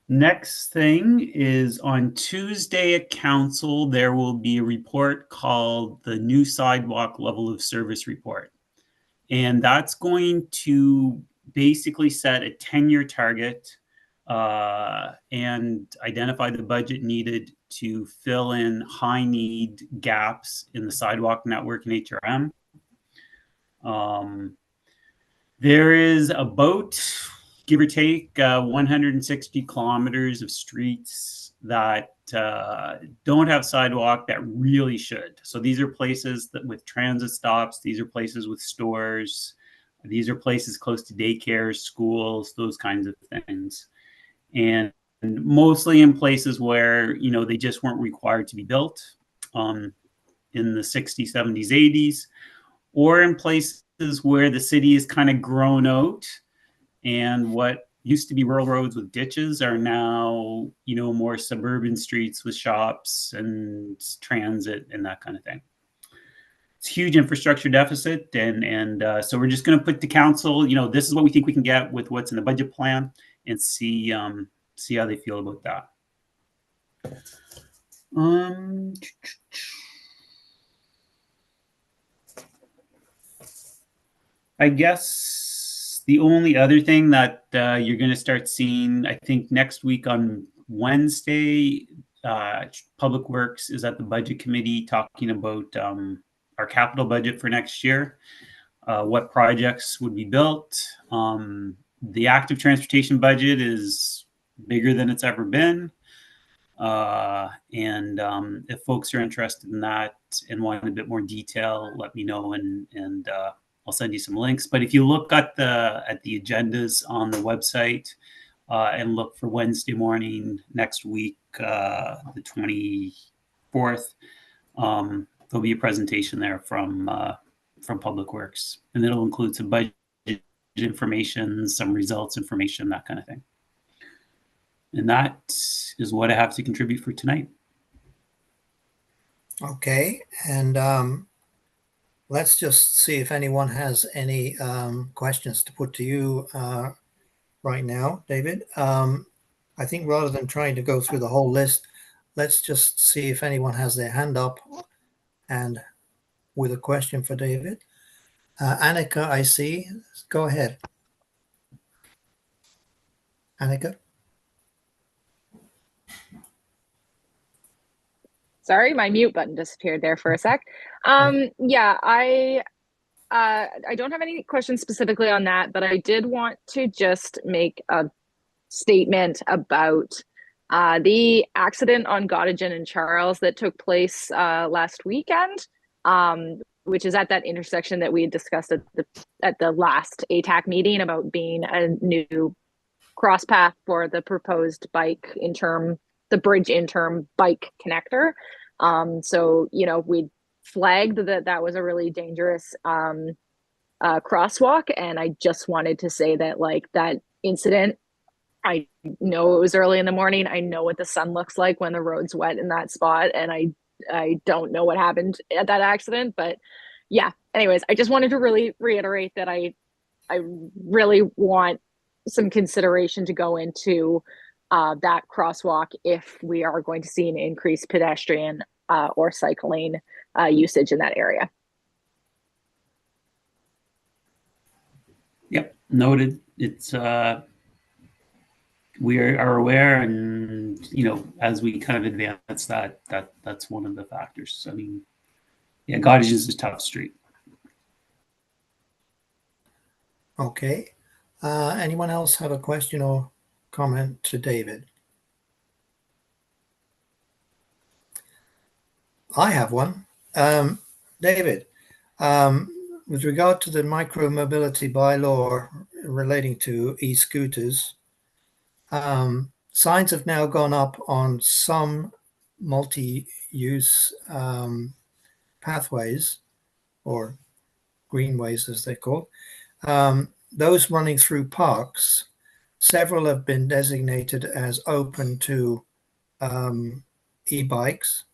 S10: Next thing is on Tuesday at council, there will be a report called the New Sidewalk Level of Service Report. And that's going to basically set a 10-year target and identify the budget needed to fill in high need gaps in the sidewalk network in HRM. There is about, give or take, 160 kilometers of streets that don't have sidewalk that really should. So these are places that with transit stops, these are places with stores, these are places close to daycares, schools, those kinds of things. And mostly in places where, they just weren't required to be built in the 60s, 70s, 80s, or in places where the city is kind of grown out and what used to be rural roads with ditches are now, more suburban streets with shops and transit and that kind of thing. It's a huge infrastructure deficit. And so we're just going to put to council, this is what we think we can get with what's in the budget plan and see how they feel about that. I guess the only other thing that you're going to start seeing, I think next week on Wednesday, Public Works is at the Budget Committee talking about our capital budget for next year, what projects would be built. The active transportation budget is bigger than it's ever been. And if folks are interested in that and want a bit more detail, let me know and I'll send you some links. But if you look at the agendas on the website and look for Wednesday morning next week, the 24th, there'll be a presentation there from Public Works, and it'll include some budget information, some results information, that kind of thing. And that is what I have to contribute for tonight.
S2: Okay, and let's just see if anyone has any questions to put to you right now, David. I think rather than trying to go through the whole list, let's just see if anyone has their hand up and with a question for David. Annika, I see. Go ahead. Annika?
S5: Sorry, my mute button disappeared there for a sec. Yeah, I don't have any questions specifically on that, but I did want to just make a statement about the accident on Gottingen and Charles that took place last weekend, which is at that intersection that we had discussed at the last ATAC meeting about being a new cross path for the proposed the bridge interim bike connector. So, you know, we flagged that was a really dangerous crosswalk. And I just wanted to say that, like, that incident, I know it was early in the morning. I know what the sun looks like when the road's wet in that spot. And I don't know what happened at that accident, but yeah, anyways, I just wanted to really reiterate that I really want some consideration to go into that crosswalk if we are going to see an increased pedestrian or cycling usage in that area.
S10: Yep, noted. It's we are aware, and you know, as we kind of advance that's one of the factors. I mean, yeah, Gottingen is a tough street.
S2: Okay. Anyone else have a question or comment to David? I have one. David, with regard to the micro-mobility bylaw relating to e-scooters, signs have now gone up on some multi-use pathways, or greenways as they're called. Those running through parks, several have been designated as open to e-bikes,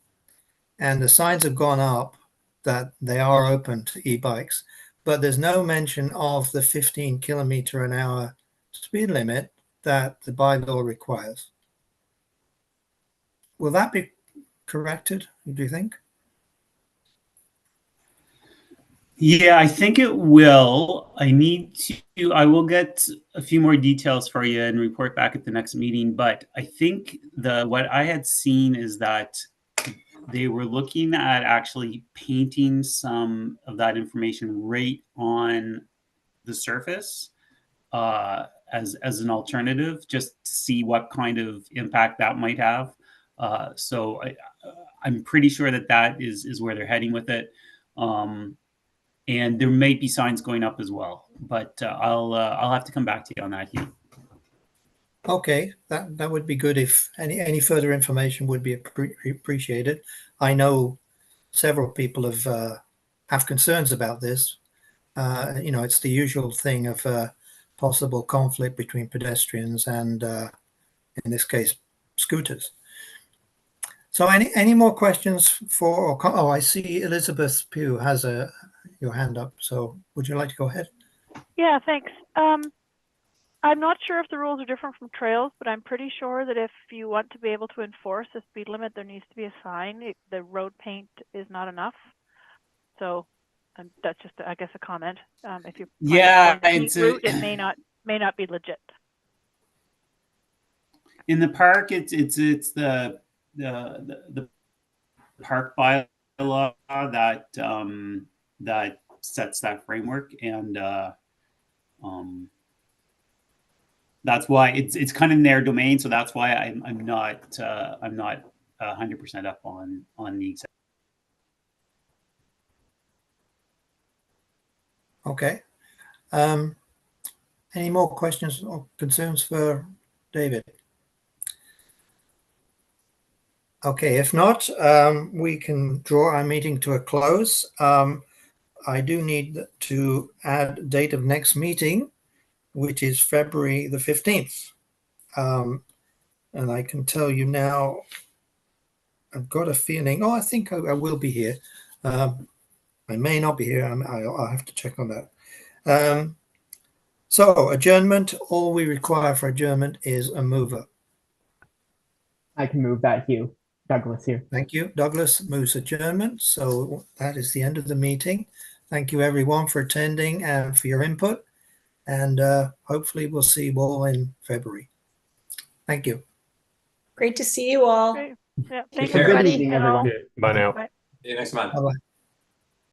S2: and the signs have gone up that they are open to e-bikes, but there's no mention of the 15 kilometer an hour speed limit that the bylaw requires. Will that be corrected, do you think?
S10: Yeah, I think it will. I will get a few more details for you and report back at the next meeting. But I think what I had seen is that they were looking at actually painting some of that information right on the surface as an alternative, just to see what kind of impact that might have. So I'm pretty sure that is where they're heading with it. And there may be signs going up as well, but I'll have to come back to you on that, Hugh.
S2: Okay, that would be good. If any further information would be appreciated. I know several people have concerns about this. You know, it's the usual thing of possible conflict between pedestrians and, in this case, scooters. So, any more questions for? Oh, I see Elizabeth Pugh has your hand up. So, would you like to go ahead?
S11: Yeah, thanks. I'm not sure if the rules are different from trails, but I'm pretty sure that if you want to be able to enforce a speed limit, there needs to be a sign. The road paint is not enough. So that's just, I guess, a comment. If you
S10: yeah,
S11: it's route, it may not be legit.
S10: in the park, it's the park bylaw that that sets that framework, and that's why it's kind of in their domain. So that's why I'm not 100% up on the exact.
S2: Okay. Any more questions or concerns for David? Okay, if not, we can draw our meeting to a close. I do need to add date of next meeting, which is February the 15th. And I can tell you now, I've got a feeling, I think I will be here. I may not be here. I'll have to check on that. So adjournment, all we require for adjournment is a mover.
S3: I can move that, Hugh. Douglas here.
S2: Thank you. Douglas moves adjournment. So that is the end of the meeting. Thank you everyone for attending and for your input. And hopefully we'll see you all in February. Thank you.
S7: Great to see you all.
S11: Great. Yeah,
S8: Take
S11: thanks
S8: care.
S3: Good
S11: everybody.
S3: evening, everyone.
S4: Okay, bye now.
S11: Bye.
S8: See you next month.
S2: Bye-bye.